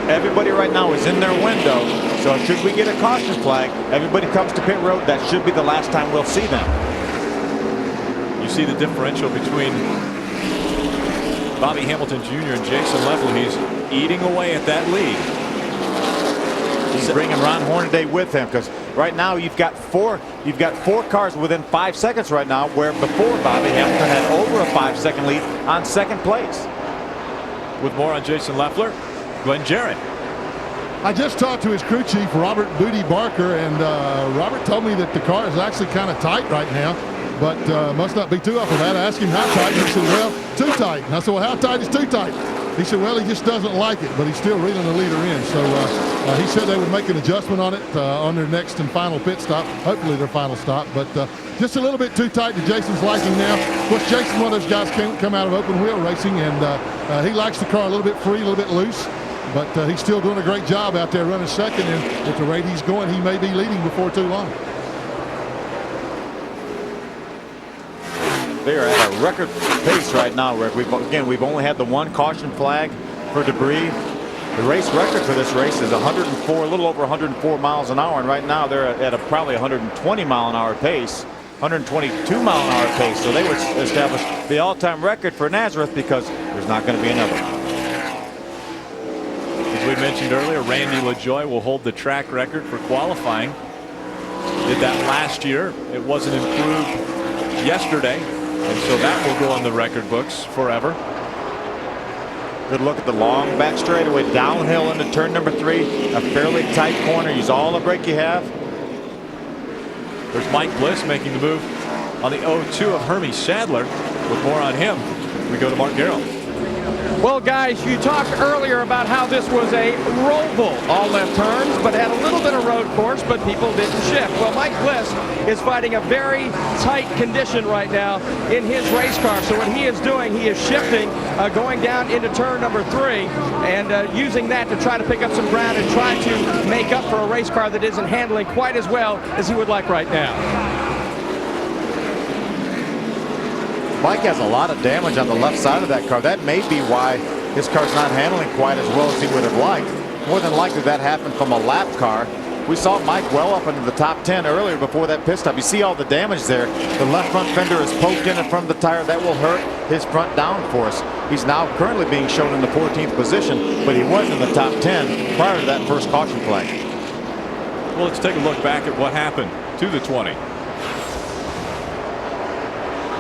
everybody right now is in their window. So should we get a caution flag, everybody comes to pit road. That should be the last time we'll see them. You see the differential between Bobby Hamilton Jr. and Jason Leffler. He's eating away at that lead. He's bringing Ron Hornaday with him because right now you've got four cars within 5 seconds right now, where before Bobby Hamilton had over a 5-second lead on 2nd place. With more on Jason Leffler, Glenn Jarrett. I just talked to his crew chief, Robert Booty Barker, and Robert told me that the car is actually kind of tight right now, but must not be too off of that. I asked him how tight, and he said, well, too tight. And I said, well, how tight is too tight? He said, well, he just doesn't like it, but he's still reeling the leader in. So he said they would make an adjustment on it on their next and final pit stop, hopefully their final stop, but just a little bit too tight to Jason's liking now. Of course, Jason's one of those guys come out of open wheel racing, and he likes the car a little bit free, a little bit loose, but he's still doing a great job out there running 2nd, and at the rate he's going, he may be leading before too long. They are at a record pace right now, Rick. We've only had the 1 caution flag for debris. The race record for this race is 104, a little over 104 miles an hour, and right now they're at a probably 120 mile an hour pace, 122 mile an hour pace. So they would establish the all-time record for Nazareth because there's not going to be another. As we mentioned earlier, Randy LaJoie will hold the track record for qualifying. Did that last year. It wasn't improved yesterday. And so that will go in the record books forever. Good look at the long back straightaway downhill into turn number 3. A fairly tight corner. Use all the brake you have. There's Mike Bliss making the move on the 0-2 of Hermie Sadler. With more on him, we go to Mark Garrell. Well, guys, you talked earlier about how this was a roval, all left turns, but had a little bit of road course, but people didn't shift. Well, Mike Bliss is fighting a very tight condition right now in his race car. So what he is doing, he is shifting, going down into turn number 3, and using that to try to pick up some ground and try to make up for a race car that isn't handling quite as well as he would like right now. Mike has a lot of damage on the left side of that car. That may be why his car's not handling quite as well as he would have liked. More than likely that happened from a lap car. We saw Mike well up into the top 10 earlier before that pit stop. You see all the damage there. The left front fender is poked in front of the tire. That will hurt his front downforce. He's now currently being shown in the 14th position, but he was in the top 10 prior to that first caution flag. Well, let's take a look back at what happened to the 20.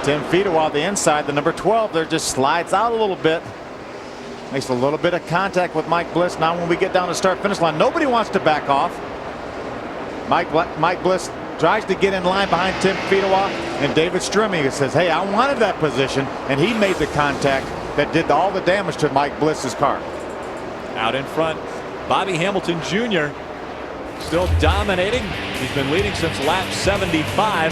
Tim Fido on the inside, the number 12 there, just slides out a little bit. Makes a little bit of contact with Mike Bliss. Now when we get down to start finish line, nobody wants to back off. Mike Bliss tries to get in line behind Tim Fido, and David Strumming says, hey, I wanted that position, and he made the contact that did all the damage to Mike Bliss's car. Out in front, Bobby Hamilton Jr. still dominating. He's been leading since lap 75.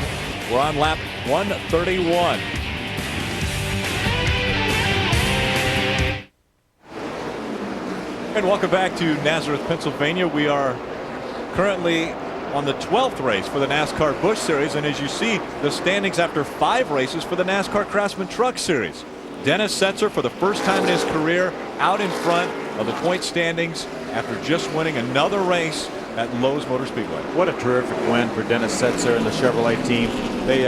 We're on lap 131. And welcome back to Nazareth, Pennsylvania. We are currently on the 12th race for the NASCAR Busch Series, and as you see, the standings after 5 races for the NASCAR Craftsman Truck Series. Dennis Setzer, for the first time in his career, out in front of the point standings after just winning another race at Lowe's Motor Speedway. What a terrific win for Dennis Setzer and the Chevrolet team. They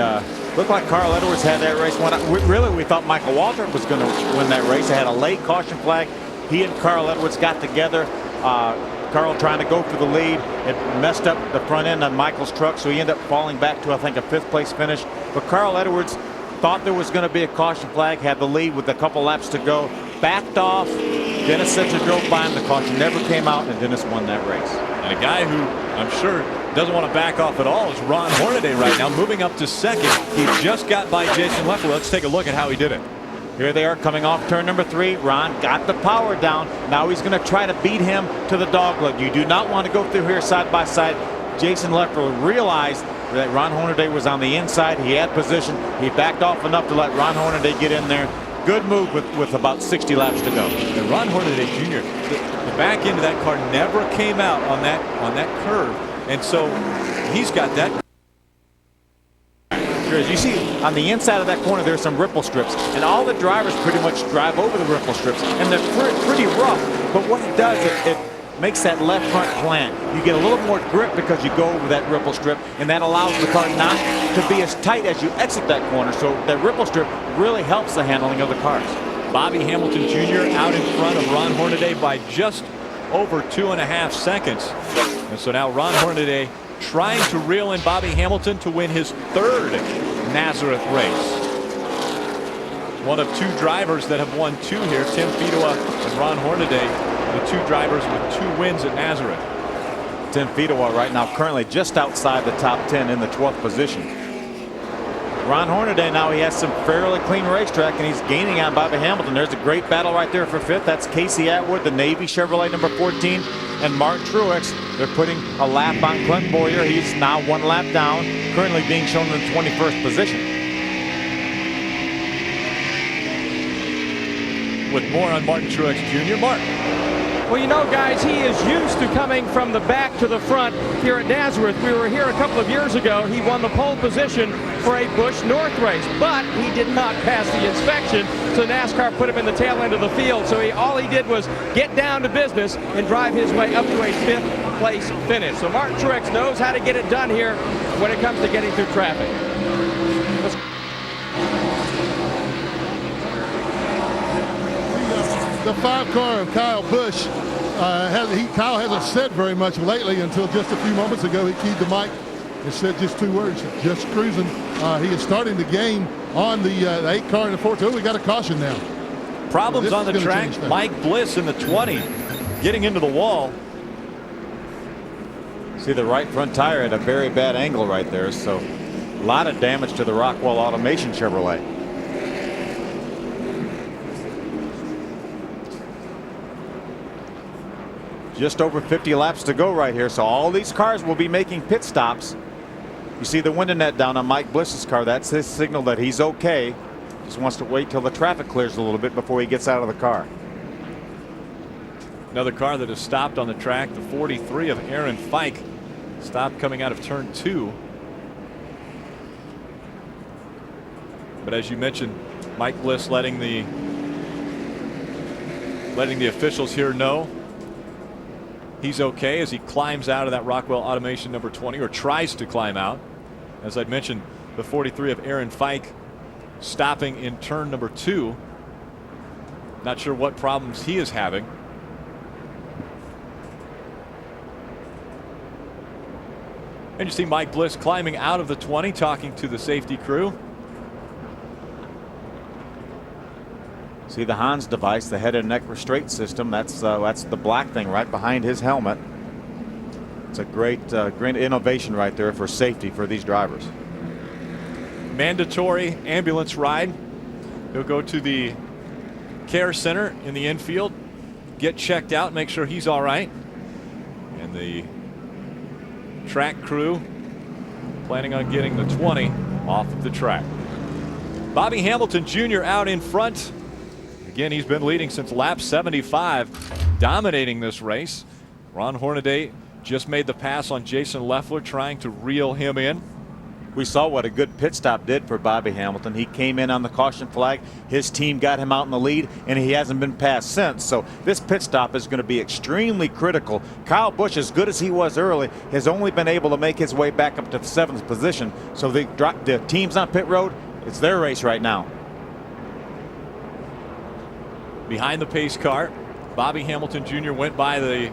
looked like Carl Edwards had that race won. We thought Michael Waltrip was going to win that race. They had a late caution flag. He and Carl Edwards got together. Carl trying to go for the lead. It messed up the front end on Michael's truck, so he ended up falling back to, I think, a 5th place finish. But Carl Edwards thought there was going to be a caution flag, had the lead with a couple laps to go, backed off. Dennis Setzer drove by him. The caution never came out, and Dennis won that race. And a guy who I'm sure doesn't want to back off at all is Ron Hornaday right now, moving up to 2nd. He just got by Jason Leffler. Let's take a look at how he did it. Here they are coming off turn number 3. Ron got the power down. Now he's going to try to beat him to the dogleg. You do not want to go through here side by side. Jason Leffler realized that Ron Hornaday was on the inside. He had position. He backed off enough to let Ron Hornaday get in there. Good move with about 60 laps to go. And Ron Hornaday Jr., the back end of that car never came out on that curve, and so he's got that. As you see on the inside of that corner, there's some ripple strips, and all the drivers pretty much drive over the ripple strips, and they're pretty rough. But what it does, it makes that left front plant. You get a little more grip because you go over that ripple strip, and that allows the car not to be as tight as you exit that corner. So that ripple strip really helps the handling of the cars. Bobby Hamilton Jr. out in front of Ron Hornaday by just over 2.5 seconds. And so now Ron Hornaday trying to reel in Bobby Hamilton to win his 3rd Nazareth race. One of 2 drivers that have won 2 here, Tim Fido and Ron Hornaday, the 2 drivers with 2 wins at Nazareth. Tim Fido right now currently just outside the top 10 in the 12th position. Ron Hornaday now, he has some fairly clean racetrack, and he's gaining on Bobby Hamilton. There's a great battle right there for 5th. That's Casey Atwood, the Navy Chevrolet number 14, and Martin Truex. They're putting a lap on Clint Boyer. He's now 1 lap down, currently being shown in the 21st position. With more on Martin Truex Jr. Mark. Well, you know, guys, he is used to coming from the back to the front here at Nazareth. We were here a couple of years ago. He won the pole position for a Busch North race, but he did not pass the inspection, so NASCAR put him in the tail end of the field. So all he did was get down to business and drive his way up to a 5th place finish. So Martin Truex knows how to get it done here when it comes to getting through traffic. The 5 car of Kyle Busch, Kyle hasn't said very much lately until just a few moments ago. He keyed the mic and said just 2 words, just cruising. He is starting to gain on the 8 car and the 14. Oh, we got a caution now. Problems on the track. Mike Bliss in the 20 getting into the wall. See the right front tire at a very bad angle right there, so a lot of damage to the Rockwell Automation Chevrolet. Just over 50 laps to go right here, so all these cars will be making pit stops. You see the window net down on Mike Bliss's car. That's his signal that he's okay. Just wants to wait till the traffic clears a little bit before he gets out of the car. Another car that has stopped on the track, the 43 of Aaron Fike, stopped coming out of turn 2. But as you mentioned, Mike Bliss letting the officials here know he's okay as he climbs out of that Rockwell Automation number 20, or tries to climb out. As I'd mentioned, the 43 of Aaron Fike stopping in turn number 2. Not sure what problems he is having. And you see Mike Bliss climbing out of the 20, talking to the safety crew. See the Hans device, the head and neck restraint system. That's the black thing right behind his helmet. It's a great innovation right there for safety for these drivers. Mandatory ambulance ride. He'll go to the care center in the infield, get checked out, make sure he's all right. And the track crew planning on getting the 20 off of the track. Bobby Hamilton Jr. out in front. Again, he's been leading since lap 75, dominating this race. Ron Hornaday just made the pass on Jason Leffler, trying to reel him in. We saw what a good pit stop did for Bobby Hamilton. He came in on the caution flag. His team got him out in the lead, and he hasn't been passed since. So this pit stop is going to be extremely critical. Kyle Busch, as good as he was early, has only been able to make his way back up to the 7th position. So the teams on pit road, it's their race right now. Behind the pace car, Bobby Hamilton Jr. went by the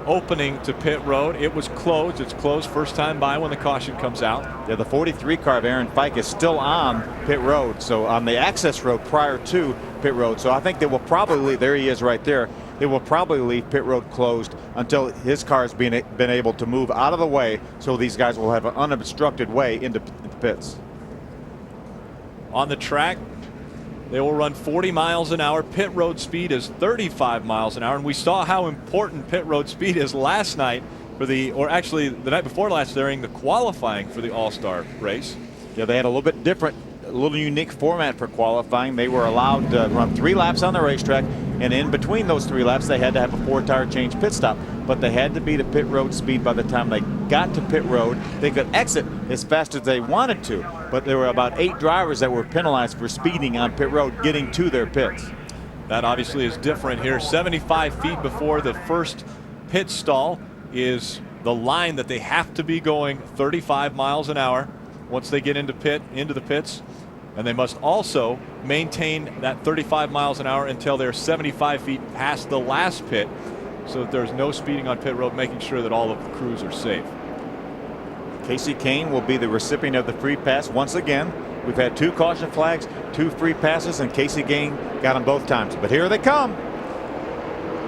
opening to pit road. It was closed. It's closed first time by when the caution comes out. Yeah, the 43 car of Aaron Fike is still on pit road, so on the access road prior to pit road. So I think they will probably leave, there he is right there, they will probably leave pit road closed until his car has been able to move out of the way, so these guys will have an unobstructed way into the pits. On the track, they will run 40 miles an hour. Pit road speed is 35 miles an hour. And we saw how important pit road speed is last night for or actually the night before last during the qualifying for the All-Star race. Yeah, they had a little bit different, a little unique format for qualifying. They were allowed to run 3 laps on the racetrack, and in between those 3 laps, they had to have a 4-tire change pit stop. But they had to beat a pit road speed by the time they got to pit road. They could exit as fast as they wanted to, but there were about 8 drivers that were penalized for speeding on pit road getting to their pits. That obviously is different here. 75 feet before the first pit stall is the line that they have to be going 35 miles an hour once they get into the pits. And they must also maintain that 35 miles an hour until they're 75 feet past the last pit, so that there's no speeding on pit road, making sure that all of the crews are safe. Casey Kane will be the recipient of the free pass once again. We've had 2 caution flags, 2 free passes, and Casey Kane got them both times. But here they come.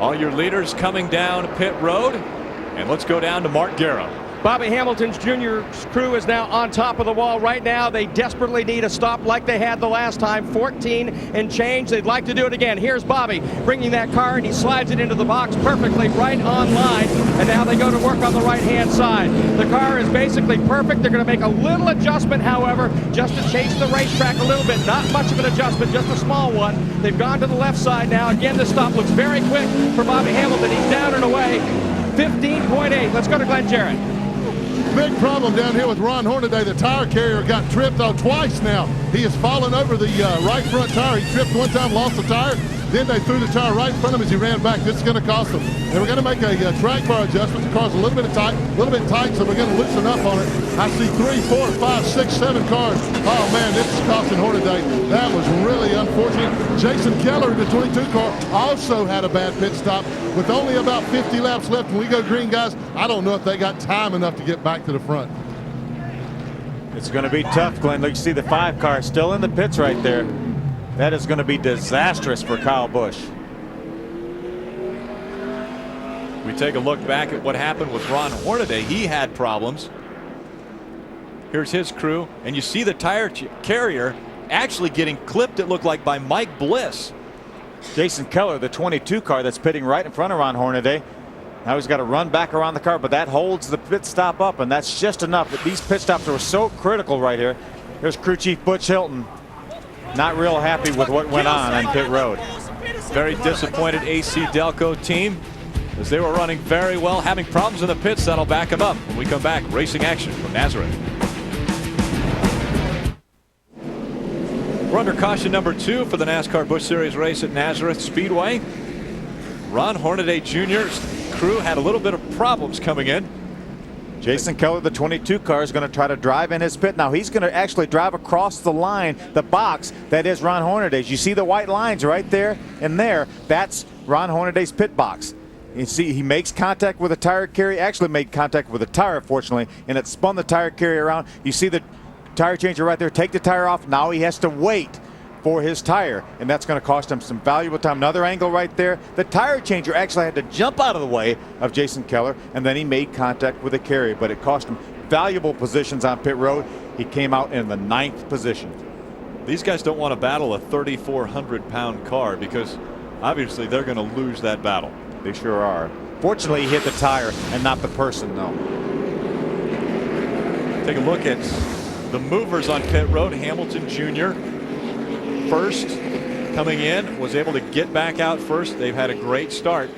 All your leaders coming down pit road, and let's go down to Mark Garrow. Bobby Hamilton Jr.'s crew is now on top of the wall right now. They desperately need a stop like they had the last time, 14 and change. They'd like to do it again. Here's Bobby bringing that car, and he slides it into the box perfectly right on line. And now they go to work on the right-hand side. The car is basically perfect. They're going to make a little adjustment, however, just to change the racetrack a little bit. Not much of an adjustment, just a small one. They've gone to the left side now. Again, this stop looks very quick for Bobby Hamilton. He's down and away, 15.8. Let's go to Glenn Jarrett. Big problem down here with Ron Hornaday. The tire carrier got tripped on twice now. He has fallen over the right front tire. He tripped one time, lost the tire. Then they threw the tire right in front of him as he ran back. This is going to cost them. And we're going to make a track bar adjustment. The car's a little bit tight, so we're going to loosen up on it. I see 3, 4, 5, 6, 7 cars. Oh man, this is costing Hornaday. That was really unfortunate. Jason Keller in the 22 car also had a bad pit stop with only about 50 laps left. When we go green, guys, I don't know if they got time enough to get back to the front. It's going to be tough, Glenn. Look, you see the 5 car still in the pits right there. That is going to be disastrous for Kyle Busch. We take a look back at what happened with Ron Hornaday. He had problems. Here's his crew, and you see the tire carrier actually getting clipped, it looked like, by Mike Bliss. Jason Keller, the 22 car that's pitting right in front of Ron Hornaday. Now he's got to run back around the car, but that holds the pit stop up, and that's just enough. These pit stops are so critical right here. Here's crew chief Butch Hilton. Not real happy with what went on pit road. Very disappointed AC Delco team, as they were running very well, having problems in the pits. That'll back them up when we come back. Racing action from Nazareth. We're under caution number 2 for the NASCAR Busch Series race at Nazareth Speedway. Ron Hornaday Jr. crew had a little bit of problems coming in. Jason Keller, the 22 car, is going to try to drive in his pit. Now he's going to actually drive across the line, the box that is Ron Hornaday's. You see the white lines right there and there. That's Ron Hornaday's pit box. You see he makes contact with a tire carrier, actually made contact with a tire, fortunately, and it spun the tire carrier around. You see the tire changer right there, take the tire off. Now he has to wait for his tire, and that's going to cost him some valuable time. Another angle right there. The tire changer actually had to jump out of the way of Jason Keller, and then he made contact with the carrier, but it cost him valuable positions on pit road. He came out in the 9th position. These guys don't want to battle a 3,400-pound car because obviously they're going to lose that battle. They sure are. Fortunately, he hit the tire and not the person, though. Take a look at the movers on pit road. Hamilton Jr. first coming in, was able to get back out first. They've had a great start.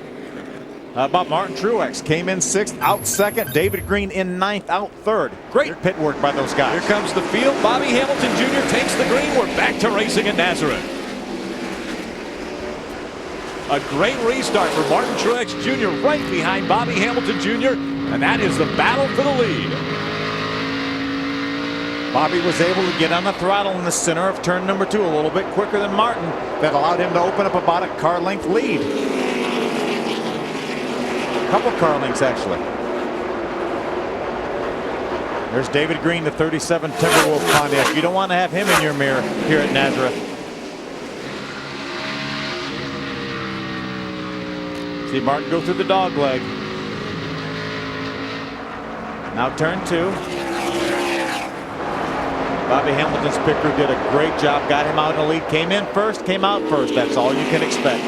How about Martin Truex? Came in 6th, out 2nd. David Green in 9th, out 3rd. Great pit work by those guys. Here comes the field. Bobby Hamilton Jr. takes the green. We're back to racing at Nazareth. A great restart for Martin Truex Jr. right behind Bobby Hamilton Jr. And that is the battle for the lead. Bobby was able to get on the throttle in the center of turn number 2 a little bit quicker than Martin. That allowed him to open up about a car length lead. A couple car lengths, actually. There's David Green, the 37 Timberwolf Pontiac. You don't want to have him in your mirror here at Nazareth. See Martin go through the dog leg. Now turn 2. Bobby Hamilton's pit crew did a great job. Got him out in the lead. Came in first, came out first. That's all you can expect.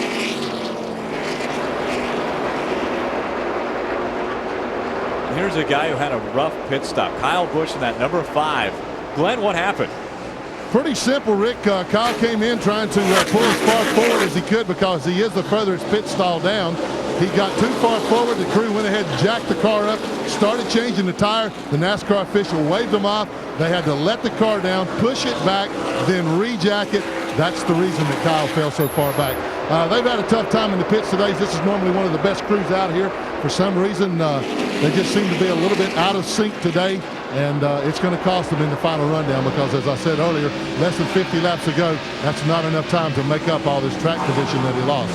Here's a guy who had a rough pit stop. Kyle Busch in that number 5. Glenn, what happened? Pretty simple, Rick. Kyle came in trying to pull as far forward as he could because he is the furthest pit stall down. He got too far forward. The crew went ahead and jacked the car up, started changing the tire. The NASCAR official waved them off. They had to let the car down, push it back, then re-jack it. That's the reason that Kyle fell so far back. They've had a tough time in the pits today. This is normally one of the best crews out here. For some reason, they just seem to be a little bit out of sync today, and it's going to cost them in the final rundown because, as I said earlier, less than 50 laps ago, that's not enough time to make up all this track position that he lost.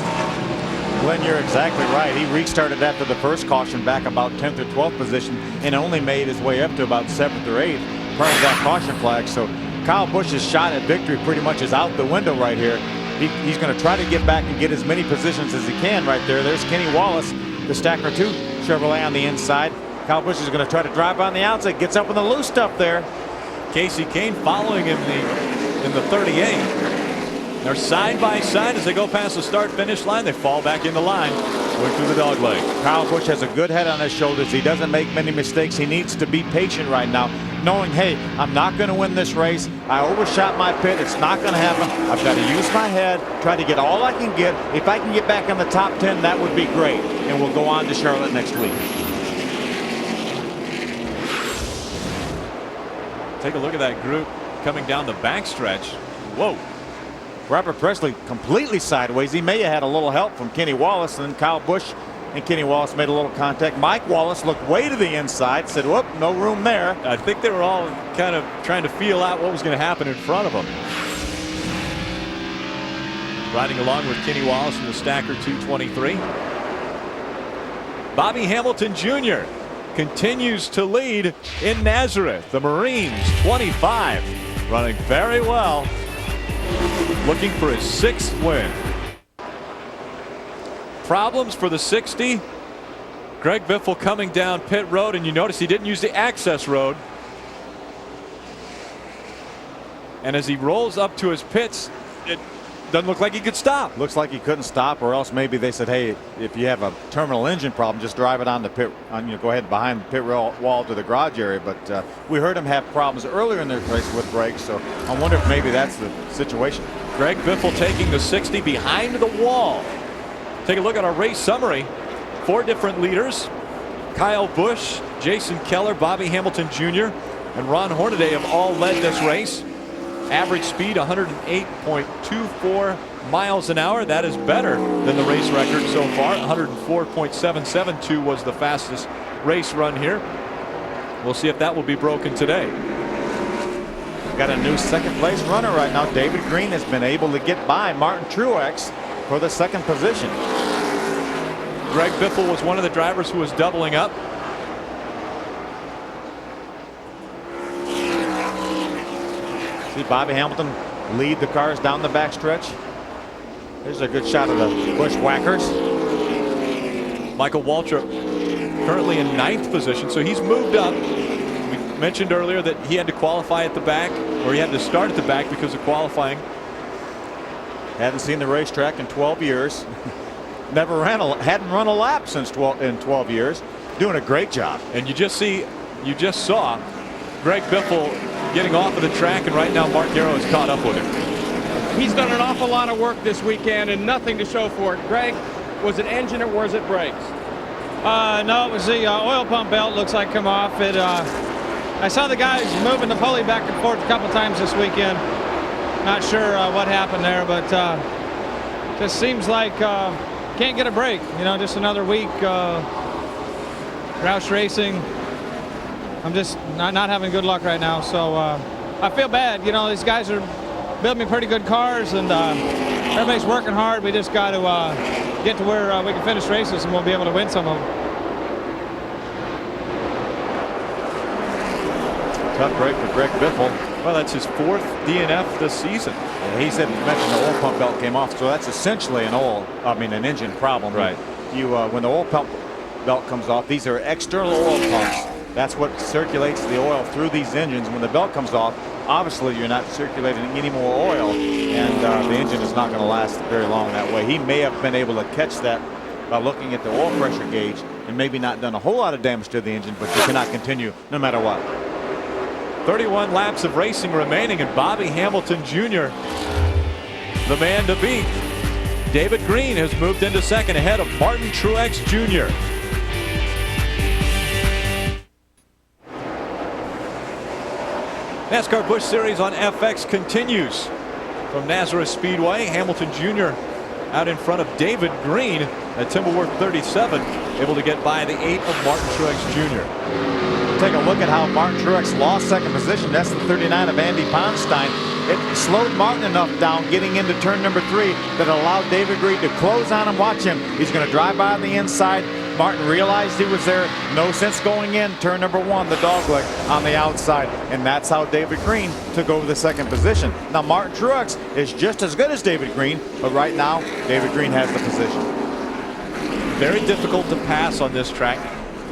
Glenn, you're exactly right. He restarted after the first caution back about 10th or 12th position and only made his way up to about 7th or 8th prior to that caution flag. So Kyle Busch's shot at victory pretty much is out the window right here. He's going to try to get back and get as many positions as he can right there. There's Kenny Wallace, the Stacker 2 Chevrolet on the inside. Kyle Busch is going to try to drive on the outside. Gets up in the loose stuff there. Casey Kane following him in the 38. They're side by side as they go past the start-finish line. They fall back in the line, going through the dog leg. Kyle Busch has a good head on his shoulders. He doesn't make many mistakes. He needs to be patient right now, knowing, hey, I'm not going to win this race. I overshot my pit. It's not going to happen. I've got to use my head, try to get all I can get. If I can get back in the top 10, that would be great. And we'll go on to Charlotte next week. Take a look at that group coming down the backstretch. Whoa. Robert Presley completely sideways. He may have had a little help from Kenny Wallace, and then Kyle Busch and Kenny Wallace made a little contact. Mike Wallace looked way to the inside, said, whoop, no room there. I think they were all kind of trying to feel out what was going to happen in front of them. Riding along with Kenny Wallace in the Stacker 223. Bobby Hamilton Jr. continues to lead in Nazareth. The Marines 25, running very well. Looking for his 6th win. Problems for the 60. Greg Biffle coming down pit road, and you notice he didn't use the access road. And as he rolls up to his pits, it doesn't look like he could stop. Looks like he couldn't stop, or else maybe they said, hey, if you have a terminal engine problem, just drive it on the pit, go ahead behind the pit wall to the garage area. But we heard him have problems earlier in the race with brakes, so I wonder if maybe that's the situation. Greg Biffle taking the 60 behind the wall. Take a look at our race summary. 4 different leaders. Kyle Busch, Jason Keller, Bobby Hamilton Jr., and Ron Hornaday have all led this race. Average speed 108.24 miles an hour. That is better than the race record so far. 104.772 was the fastest race run here. We'll see if that will be broken today. Got a new second place runner right now. David Green has been able to get by Martin Truex for the second position. Greg Biffle was one of the drivers who was doubling up. See Bobby Hamilton lead the cars down the backstretch. There's a good shot of the Bushwhackers. Michael Waltrip currently in 9th position, so he's moved up. We mentioned earlier that he had to qualify at the back, or he had to start at the back because of qualifying. Hadn't seen the racetrack in 12 years. Hadn't run a lap since 12 years. Doing a great job. And you just saw Greg Biffle getting off of the track, and right now Mark Yarrow has caught up with him. He's done an awful lot of work this weekend and nothing to show for it. Greg, was it engine or was it brakes? No, it was the oil pump belt. Looks like come off. I saw the guys moving the pulley back and forth a couple times this weekend. Not sure what happened there, but just seems like can't get a break. You know, just another week. Roush Racing. I'm just not having good luck right now, so I feel bad. You know, these guys are building me pretty good cars, and everybody's working hard. We just got to get to where we can finish races, and we'll be able to win some of them. Tough break for Greg Biffle. Well, that's his 4th DNF this season. Yeah, he said, you mentioned the oil pump belt came off, so that's essentially an engine problem. Right. When the oil pump belt comes off, these are external oil pumps. That's what circulates the oil through these engines. When the belt comes off, obviously you're not circulating any more oil, and the engine is not going to last very long that way. He may have been able to catch that by looking at the oil pressure gauge and maybe not done a whole lot of damage to the engine, but you cannot continue no matter what. 31 laps of racing remaining, and Bobby Hamilton Jr., the man to beat. David Green has moved into second ahead of Martin Truex Jr. NASCAR Busch Series on FX continues from Nazareth Speedway. Hamilton Jr. out in front of David Green at Timberworth 37, able to get by the 8 of Martin Truex Jr. Take a look at how Martin Truex lost second position. That's the 39 of Andy Poundstein. It slowed Martin enough down getting into turn number 3 that allowed David Green to close on him. Watch him. He's going to drive by on the inside. Martin realized he was there. No sense going in. Turn number 1, the dogleg on the outside. And that's how David Green took over the second position. Now, Martin Truex is just as good as David Green, but right now, David Green has the position. Very difficult to pass on this track.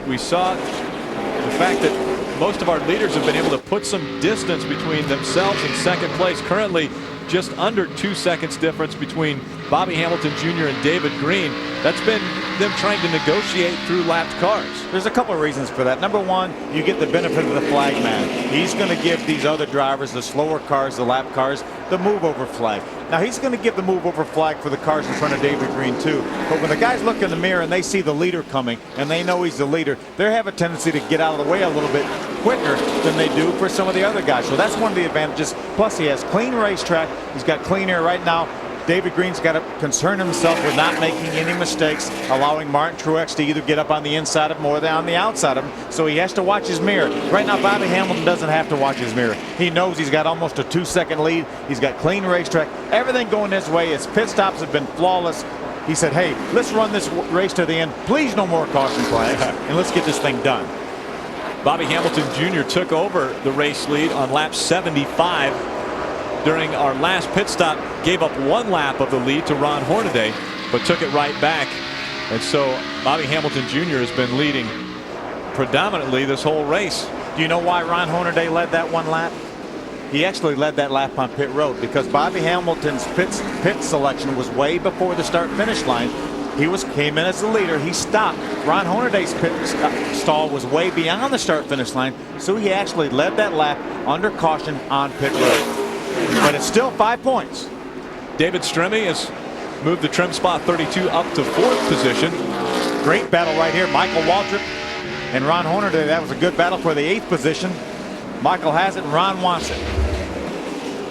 We saw the fact that most of our leaders have been able to put some distance between themselves and second place. Currently, just under 2 seconds difference between Bobby Hamilton Jr. and David Green. That's been them trying to negotiate through lapped cars. There's a couple of reasons for that. Number one, you get the benefit of the flag man. He's going to give these other drivers, the slower cars, the lap cars, the move over flag. Now he's going to give the move over flag for the cars in front of David Green too. But when the guys look in the mirror and they see the leader coming and they know he's the leader, they have a tendency to get out of the way a little bit quicker than they do for some of the other guys. So that's one of the advantages. Plus he has clean racetrack. He's got clean air right now. David Green's got to concern himself with not making any mistakes, allowing Martin Truex to either get up on the inside of him or on the outside of him. So he has to watch his mirror. Right now, Bobby Hamilton doesn't have to watch his mirror. He knows he's got almost a 2-second lead. He's got clean racetrack. Everything going his way. His pit stops have been flawless. He said, hey, let's run this race to the end. Please no more caution flags, and let's get this thing done. Bobby Hamilton Jr. took over the race lead on lap 75. During our last pit stop, gave up 1 lap of the lead to Ron Hornaday, but took it right back. And so Bobby Hamilton Jr. has been leading predominantly this whole race. Do you know why Ron Hornaday led that 1 lap? He actually led that lap on pit road because Bobby Hamilton's pit selection was way before the start-finish line. He came in as the leader. He stopped. Ron Hornaday's pit stall was way beyond the start-finish line, so he actually led that lap under caution on pit road. But it's still 5 points. David Stremme has moved the trim spot 32 up to 4th position. Great battle right here. Michael Waltrip and Ron Hornaday. That was a good battle for the 8th position. Michael has it and Ron wants it.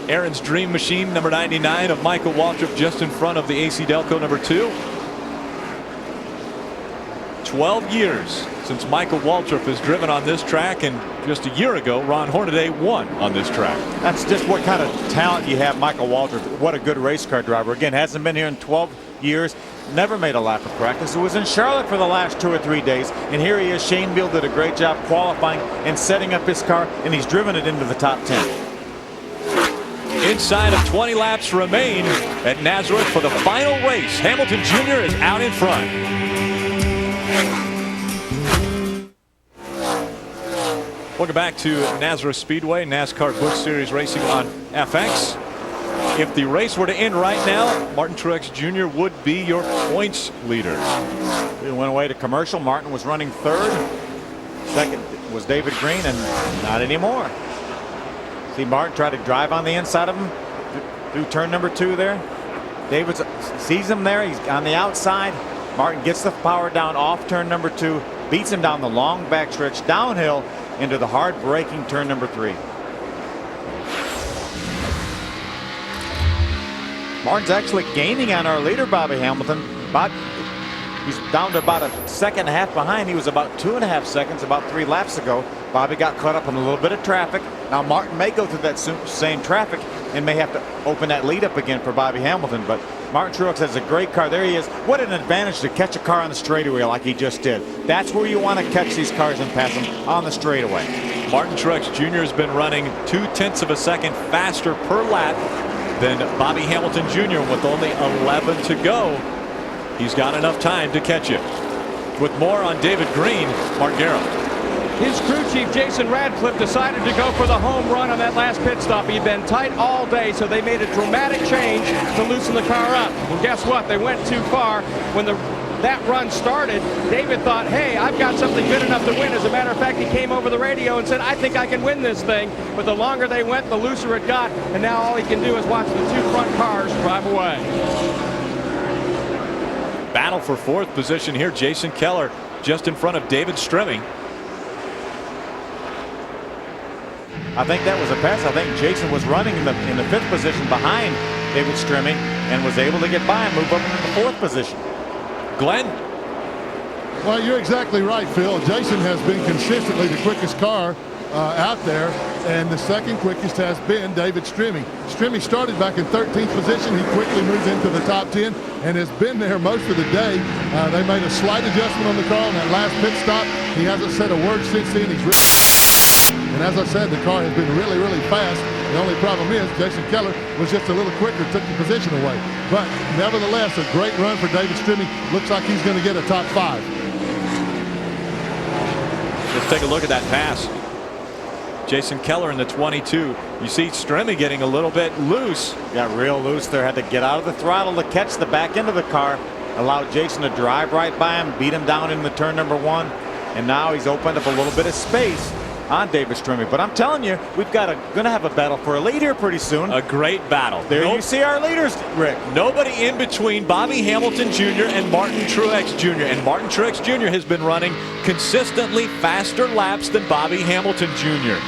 Aaron's Dream Machine number 99 of Michael Waltrip just in front of the AC Delco number 2. 12 years since Michael Waltrip has driven on this track, and just a year ago Ron Hornaday won on this track. That's just what kind of talent you have, Michael Waltrip. What a good race car driver. Again, hasn't been here in 12 years, never made a lap of practice. It was in Charlotte for the last 2 or 3 days, and here he is. Shane Beal did a great job qualifying and setting up his car, and he's driven it into the top 10. Inside of 20 laps remain at Nazareth for the final race. Hamilton Jr. is out in front. Welcome back to Nazareth Speedway, NASCAR Busch Series racing on FX. If the race were to end right now, Martin Truex Jr. would be your points leader. We went away to commercial. Martin was running third. Second was David Green, and not anymore. See Martin try to drive on the inside of him through turn number 2 there. David sees him there. He's on the outside. Martin gets the power down off turn number 2, beats him down the long backstretch downhill into the hard braking turn number 3. Martin's actually gaining on our leader, Bobby Hamilton. He's down to about a second and a half behind. He was about 2.5 seconds about 3 laps ago. Bobby got caught up in a little bit of traffic. Now Martin may go through that same traffic and may have to open that lead up again for Bobby Hamilton. But Martin Truex has a great car. There he is. What an advantage to catch a car on the straightaway like he just did. That's where you want to catch these cars and pass them, on the straightaway. Martin Truex Jr. has been running 0.2 of a second faster per lap than Bobby Hamilton Jr. with only 11 to go. He's got enough time to catch it. With more on David Green, Mark Garrow. His crew chief, Jason Radcliffe, decided to go for the home run on that last pit stop. He'd been tight all day, so they made a dramatic change to loosen the car up. Well, guess what? They went too far. When that run started, David thought, hey, I've got something good enough to win. As a matter of fact, he came over the radio and said, I think I can win this thing. But the longer they went, the looser it got, and now all he can do is watch the 2 front cars drive away. Battle for 4th position here. Jason Keller just in front of David Stremme. I think that was a pass. I think Jason was running in the 5th position behind David Stremme and was able to get by and move up into the 4th position. Glenn? Well, you're exactly right, Phil. Jason has been consistently the quickest car out there, and the second quickest has been David Stremme. Stremme started back in 13th position. He quickly moved into the top 10 and has been there most of the day. They made a slight adjustment on the car on that last pit stop. He hasn't said a word since then. And as I said, the car has been really, really fast. The only problem is Jason Keller was just a little quicker, took the position away. But nevertheless, a great run for David Stremme. Looks like he's going to get a top 5. Let's take a look at that pass. Jason Keller in the 22. You see Stremme getting a little bit loose. Got real loose there. Had to get out of the throttle to catch the back end of the car. Allowed Jason to drive right by him, beat him down in the turn number 1. And now he's opened up a little bit of space on David Stremme. But I'm telling you, we've got going to have a battle for a lead here pretty soon. A great battle. There you see our leaders, Rick. Nobody in between Bobby Hamilton Jr. and Martin Truex Jr. And Martin Truex Jr. has been running consistently faster laps than Bobby Hamilton Jr.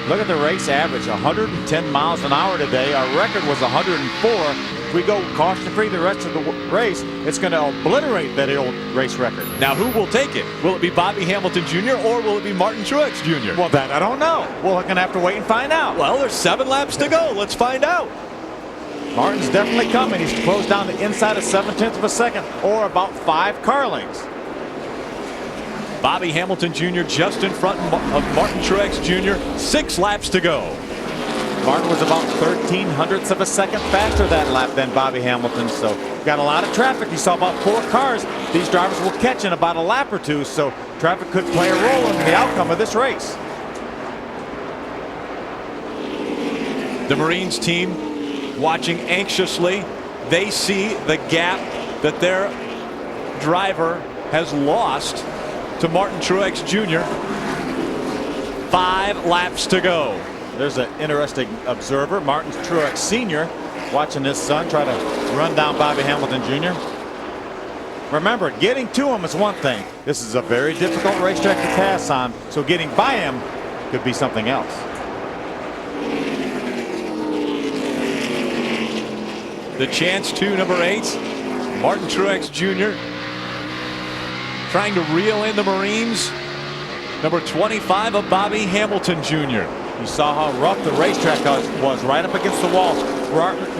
Look at the race average, 110 miles an hour today. Our record was 104. If we go caution-free the rest of the race, it's going to obliterate that old race record. Now, who will take it? Will it be Bobby Hamilton Jr. or will it be Martin Truex Jr.? Well, that I don't know. We're going to have to wait and find out. Well, there's 7 laps to go. Let's find out. Martin's definitely coming. He's closed down the inside of 0.7 of a second, or about 5 car lengths. Bobby Hamilton Jr. just in front of Martin Truex Jr. 6 laps to go. Martin was about 0.13 of a second faster that lap than Bobby Hamilton, so got a lot of traffic. You saw about 4 cars these drivers will catch in about a lap or 2, so traffic could play a role in the outcome of this race. The Marines team watching anxiously. They see the gap that their driver has lost to Martin Truex Jr. 5 laps to go. There's an interesting observer, Martin Truex Sr., watching his son try to run down Bobby Hamilton Jr. Remember, getting to him is one thing. This is a very difficult racetrack to pass on, so getting by him could be something else. the chance to number 8, Martin Truex Jr. Trying to reel in the Marines. Number 25 of Bobby Hamilton Jr. You saw how rough the racetrack was right up against the wall.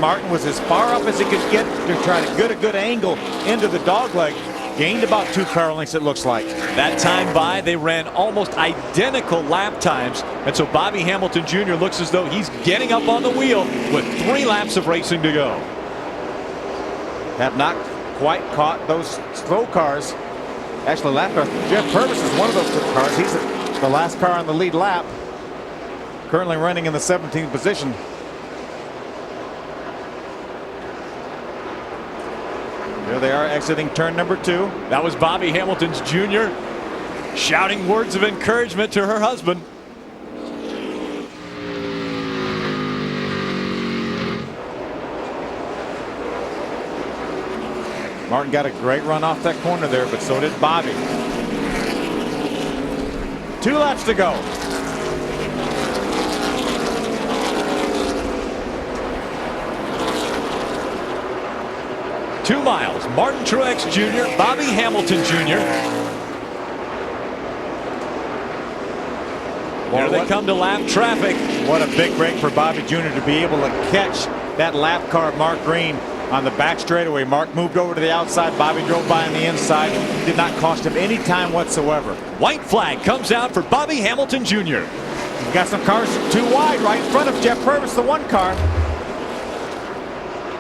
Martin was as far up as he could get to try to get a good angle into the dogleg. Gained about 2 car lengths, it looks like. That time by, they ran almost identical lap times. And so Bobby Hamilton Jr. looks as though he's getting up on the wheel with 3 laps of racing to go. Have not quite caught those slow cars. Actually, lap car. Jeff Purvis is one of those cars. He's the last car on the lead lap. Currently running in the 17th position. There they are exiting turn number 2. That was Bobby Hamilton's Jr. shouting words of encouragement to her husband. Martin got a great run off that corner there, but so did Bobby. 2 laps to go. Two miles. Martin Truex Jr., Bobby Hamilton Jr. Here they come to lap traffic. What a big break for Bobby Jr. to be able to catch that lap car of Mark Green on the back straightaway. Mark moved over to the outside. Bobby drove by on the inside. Did not cost him any time whatsoever. White flag comes out for Bobby Hamilton Jr. We've got some cars too wide right in front of Jeff Purvis, the 1 car.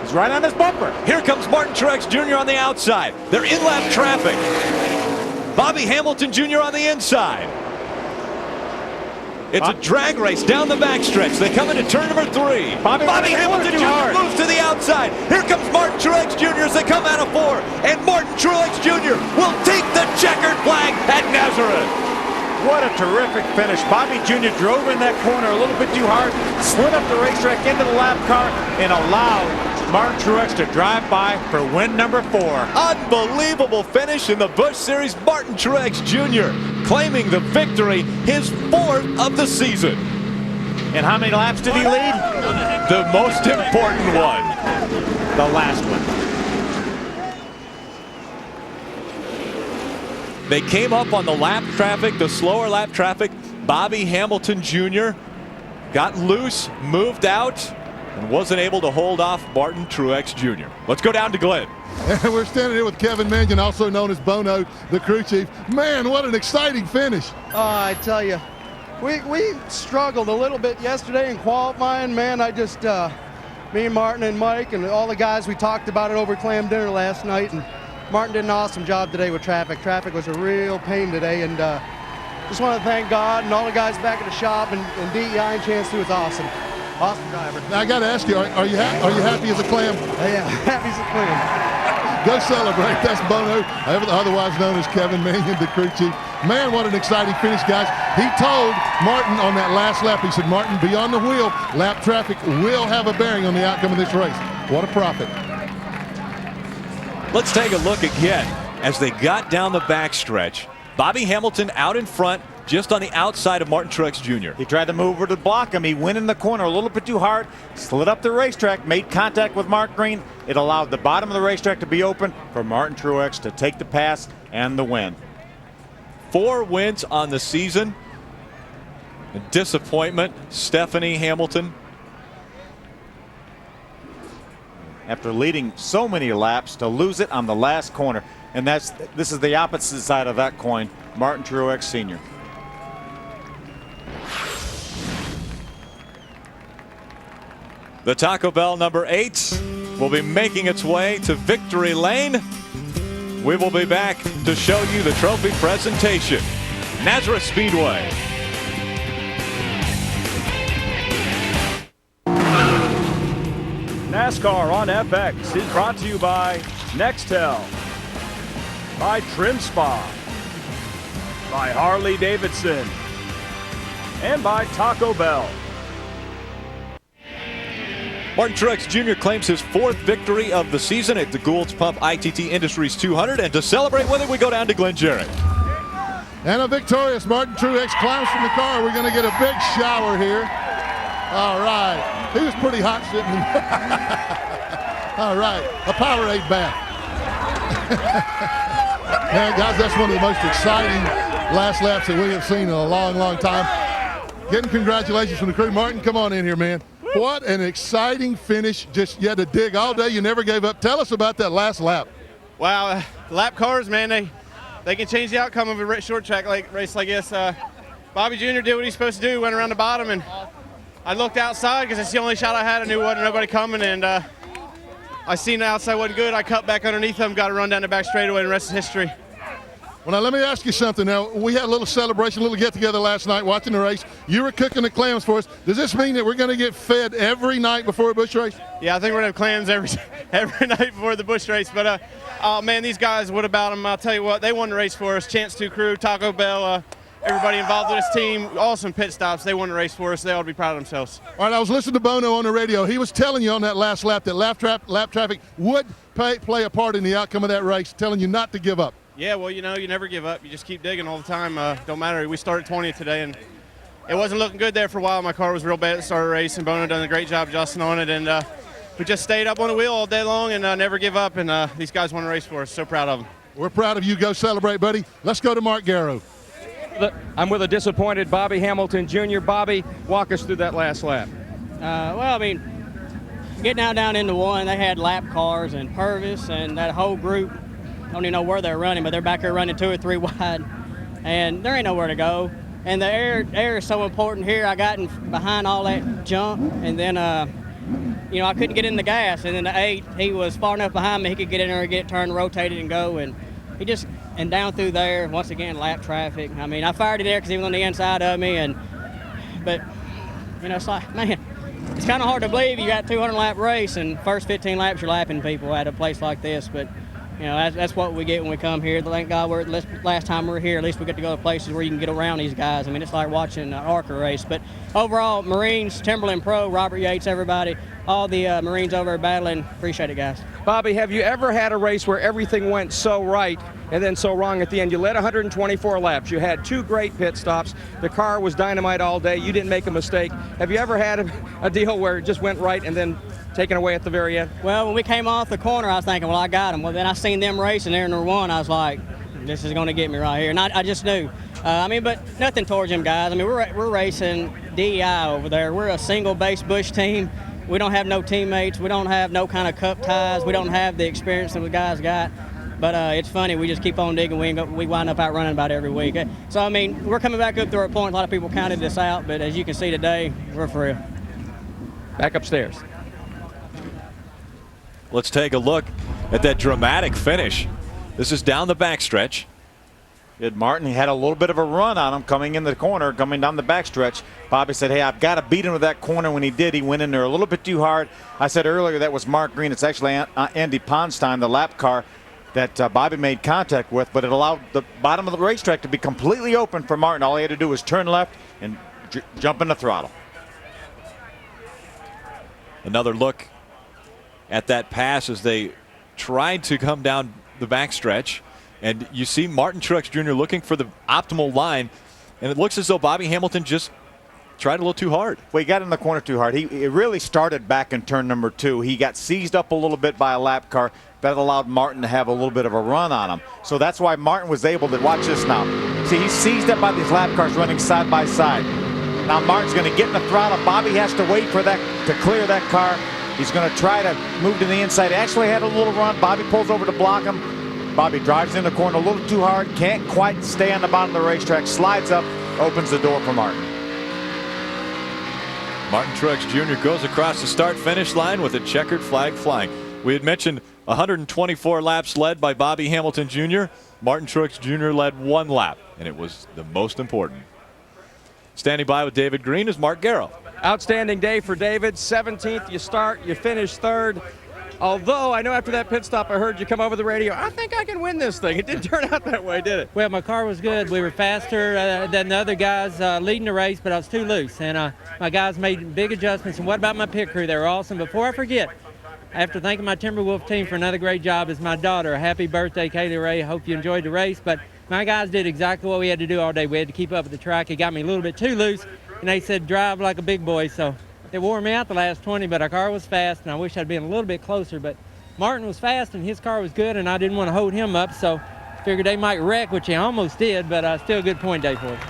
He's right on his bumper. Here comes Martin Truex Jr. on the outside. They're in lap traffic. Bobby Hamilton Jr. on the inside. It's a drag race down the backstretch. They come into turn number 3. Bobby Hamilton Jr. moves to the outside. Here comes Martin Truex Jr. as they come out of 4. And Martin Truex Jr. will take the checkered flag at Nazareth. What a terrific finish. Bobby Jr. drove in that corner a little bit too hard, slid up the racetrack into the lap car, and allowed Martin Truex to drive by for win number 4. Unbelievable finish in the Busch Series. Martin Truex Jr. claiming the victory, his 4th of the season. And how many laps did he lead? The most important one. The last one. They came up on the lap traffic, the slower lap traffic. Bobby Hamilton Jr. got loose, moved out, and wasn't able to hold off Martin Truex Jr. Let's go down to Glenn. And we're standing here with Kevin Mannion, also known as Bono, the crew chief. Man, what an exciting finish. I tell you, we struggled a little bit yesterday in qualifying. Man, I just, me and Martin and Mike and all the guys, we talked about it over clam dinner last night. And Martin did an awesome job today with traffic. Traffic was a real pain today. And just want to thank God and all the guys back at the shop and DEI and Chance too. It's awesome. Awesome driver. Now I got to ask you, are you happy as a clam? Yeah, happy as a clam. Go celebrate. That's Bono, otherwise known as Kevin Mannion, the crew chief. Man, what an exciting finish, guys. He told Martin on that last lap, he said, Martin, be on the wheel. Lap traffic will have a bearing on the outcome of this race. What a profit. Let's take a look again as they got down the backstretch. Bobby Hamilton out in front, just on the outside of Martin Truex Jr. He tried to move over to block him. He went in the corner a little bit too hard, slid up the racetrack, made contact with Mark Green. It allowed the bottom of the racetrack to be open for Martin Truex to take the pass and the win. 4 wins on the season. A disappointment, Stephanie Hamilton. After leading so many laps, to lose it on the last corner. And this is the opposite side of that coin. Martin Truex Sr. The Taco Bell number 8 will be making its way to victory lane. We will be back to show you the trophy presentation. Nazareth Speedway. NASCAR on FX is brought to you by Nextel, by Trim Spa, by Harley Davidson, and by Taco Bell. Martin Truex Jr. claims his 4th victory of the season at the Goulds Pump ITT Industries 200. And to celebrate with it, we go down to Glen Jarrett. And a victorious Martin Truex climbs from the car. We're going to get a big shower here. All right. He was pretty hot sitting All right, a Powerade bath. Man, guys, that's one of the most exciting last laps that we have seen in a long, long time. Getting congratulations from the crew. Martin, come on in here, man. What an exciting finish. Just you had to dig all day. You never gave up. Tell us about that last lap. Wow, lap cars, man, they can change the outcome of a short track race like this. Bobby Jr. did what he's supposed to do, went around the bottom, and I looked outside because that's the only shot I had. I knew wasn't nobody coming, and I seen the outside wasn't good. I cut back underneath them, got to run down the back straightaway, and the rest is history. Well, now let me ask you something. Now, we had a little celebration, a little get-together last night watching the race. You were cooking the clams for us. Does this mean that we're going to get fed every night before a Busch race? Yeah, I think we're going to have clams every night before the Busch race. But, oh, man, these guys, what about them? I'll tell you what, they won the race for us. Chance 2 crew, Taco Bell, everybody involved in this team, awesome pit stops. They won the race for us. They ought to be proud of themselves. All right, I was listening to Bono on the radio. He was telling you on that last lap that lap traffic would play a part in the outcome of that race, telling you not to give up. Yeah, well, you know, you never give up. You just keep digging all the time. Don't matter. We started 20th today, and it wasn't looking good there for a while. My car was real bad at the start of the race, and Bono done a great job adjusting on it. And we just stayed up on the wheel all day long and never give up. And these guys won the race for us. So proud of them. We're proud of you. Go celebrate, buddy. Let's go to Mark Garrow. I'm with a disappointed Bobby Hamilton Jr. Bobby, walk us through that last lap. Well, I mean, getting out down into one, they had lap cars and Purvis and that whole group. I don't even know where they're running, but they're back there running 2 or 3 wide, and there ain't nowhere to go. And the air is so important here. I got behind all that junk, and then, you know, I couldn't get in the gas. And then the 8, he was far enough behind me, he could get in there and get turned, rotated, and go. And he just, and down through there, once again, lap traffic. I mean, I fired it there because he was on the inside of me, but, you know, it's like, man, it's kind of hard to believe you got a 200-lap race, and first 15 laps you're lapping people at a place like this, but. You know, that's what we get when we come here. Thank God last time we were here, at least we get to go to places where you can get around these guys. I mean, it's like watching an ARCA race. But overall, Marines, Timberland Pro, Robert Yates, everybody, all the Marines over there battling, appreciate it, guys. Bobby, have you ever had a race where everything went so right and then so wrong at the end? You led 124 laps. You had 2 great pit stops. The car was dynamite all day. You didn't make a mistake. Have you ever had a deal where it just went right and then taken away at the very end? Well, when we came off the corner, I was thinking, well, I got him. Well, then I seen them racing there in their one. I was like, this is going to get me right here. And I just knew. I mean, but nothing towards them guys. I mean, we're racing DEI over there. We're a single-base Busch team. We don't have no teammates. We don't have no kind of cup ties. We don't have the experience that the guys got. But it's funny. We just keep on digging. We wind up outrunning about every week. So, I mean, we're coming back up through our point. A lot of people counted this out. But as you can see today, we're for real. Back upstairs. Let's take a look at that dramatic finish. This is down the backstretch. Martin, he had a little bit of a run on him coming in the corner, coming down the backstretch. Bobby said, hey, I've got to beat him with that corner. When he did, he went in there a little bit too hard. I said earlier that was Mark Green. It's actually Andy Ponstein, the lap car that Bobby made contact with, but it allowed the bottom of the racetrack to be completely open for Martin. All he had to do was turn left and jump in the throttle. Another look at that pass as they tried to come down the backstretch. And you see Martin Truex Jr. looking for the optimal line. And it looks as though Bobby Hamilton just tried a little too hard. Well, he got in the corner too hard. He really started back in turn number 2. He got seized up a little bit by a lap car. That allowed Martin to have a little bit of a run on him. So that's why Martin was able to, watch this now. See, he's seized up by these lap cars running side by side. Now Martin's going to get in the throttle. Bobby has to wait for that to clear that car. He's going to try to move to the inside. Actually had a little run. Bobby pulls over to block him. Bobby drives in the corner a little too hard. Can't quite stay on the bottom of the racetrack. Slides up, opens the door for Martin. Martin Truex Jr. goes across the start-finish line with a checkered flag flying. We had mentioned 124 laps led by Bobby Hamilton Jr. Martin Truex Jr. led 1 lap, and it was the most important. Standing by with David Green is Mark Garrow. Outstanding day for David. 17th, you start, you finish 3rd. Although I know after that pit stop I heard you come over the radio, I think I can win this thing. It didn't turn out that way, did it? Well, my car was good. We were faster than the other guys leading the race, but I was too loose. And my guys made big adjustments. And what about my pit crew? They were awesome. Before I forget, after thanking my Timberwolf team for another great job, is my daughter. Happy birthday, Kaylee Ray. Hope you enjoyed the race. But my guys did exactly what we had to do all day. We had to keep up with the track. It got me a little bit too loose. And they said, drive like a big boy. So It wore me out the last 20, but our car was fast, and I wish I'd been a little bit closer. But Martin was fast, and his car was good, and I didn't want to hold him up, so figured they might wreck, which they almost did, but still a good point day for us.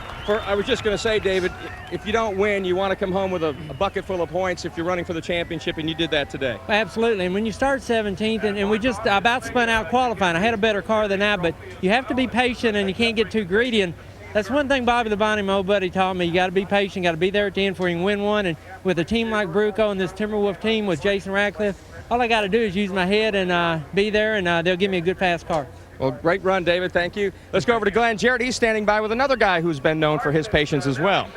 I was just going to say, David, if you don't win, you want to come home with a bucket full of points if you're running for the championship, and you did that today. Absolutely, and when you start 17th, and we just about spun out qualifying. I had a better car than that, but you have to be patient, and you can't get too greedy, and that's one thing Bobby the Bonnie, my old buddy, taught me. You got to be patient, got to be there at the end before you can win one, and with a team like Bruco and this Timberwolf team with Jason Radcliffe, all I got to do is use my head and be there, and they'll give me a good fast car. Well, great run, David. Thank you. Let's go over to Glenn Jarrett. He's standing by with another guy who's been known for his patience as well.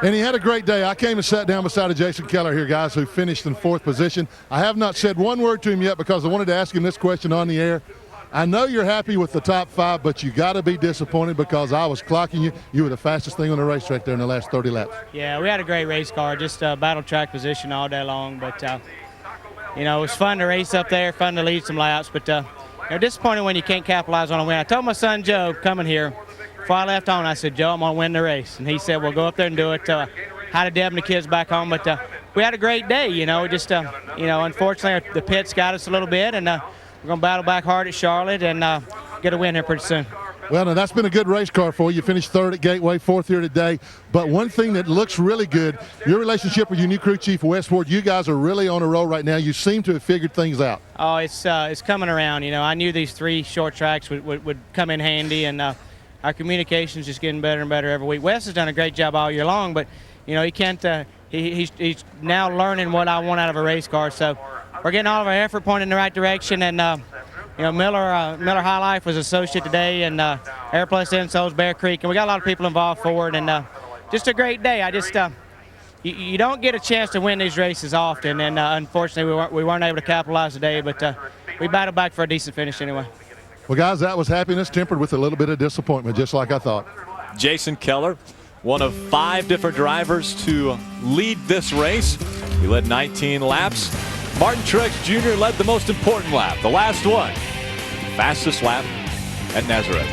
And he had a great day. I came and sat down beside of Jason Keller here, guys, who finished in 4th position. I have not said one word to him yet because I wanted to ask him this question on the air. I know you're happy with the top 5, but you got to be disappointed because I was clocking you. You were the fastest thing on the racetrack there in the last 30 laps. Yeah, we had a great race car, just battle track position all day long. But, you know, it was fun to race up there, fun to lead some laps. But, you know, disappointed when you can't capitalize on a win. I told my son Joe coming here, before I left on, I said, Joe, I'm going to win the race. And he said, well, go up there and do it. Hi to Deb and the kids back home. But we had a great day, you know. Just, you know, unfortunately, the pits got us a little bit. And we're going to battle back hard at Charlotte and get a win here pretty soon. Well, now that's been a good race car for you. You finished 3rd at Gateway, 4th here today. But one thing that looks really good, your relationship with your new crew chief, Westward, you guys are really on a roll right now. You seem to have figured things out. Oh, it's coming around. You know, I knew these 3 short tracks would come in handy, and our communication's just getting better and better every week. Wes has done a great job all year long, but, you know, he can't he's now learning what I want out of a race car. So we're getting all of our effort pointed in the right direction, and you know, Miller High Life was associate today, and Airplus Insoles, Bear Creek, and we got a lot of people involved forward, and just a great day. I just you don't get a chance to win these races often, and unfortunately we weren't able to capitalize today, but we battled back for a decent finish anyway. Well, guys, that was happiness tempered with a little bit of disappointment, just like I thought. Jason Keller, one of 5 different drivers to lead this race. He led 19 laps. Martin Truex Jr. led the most important lap, the last one. Fastest lap at Nazareth.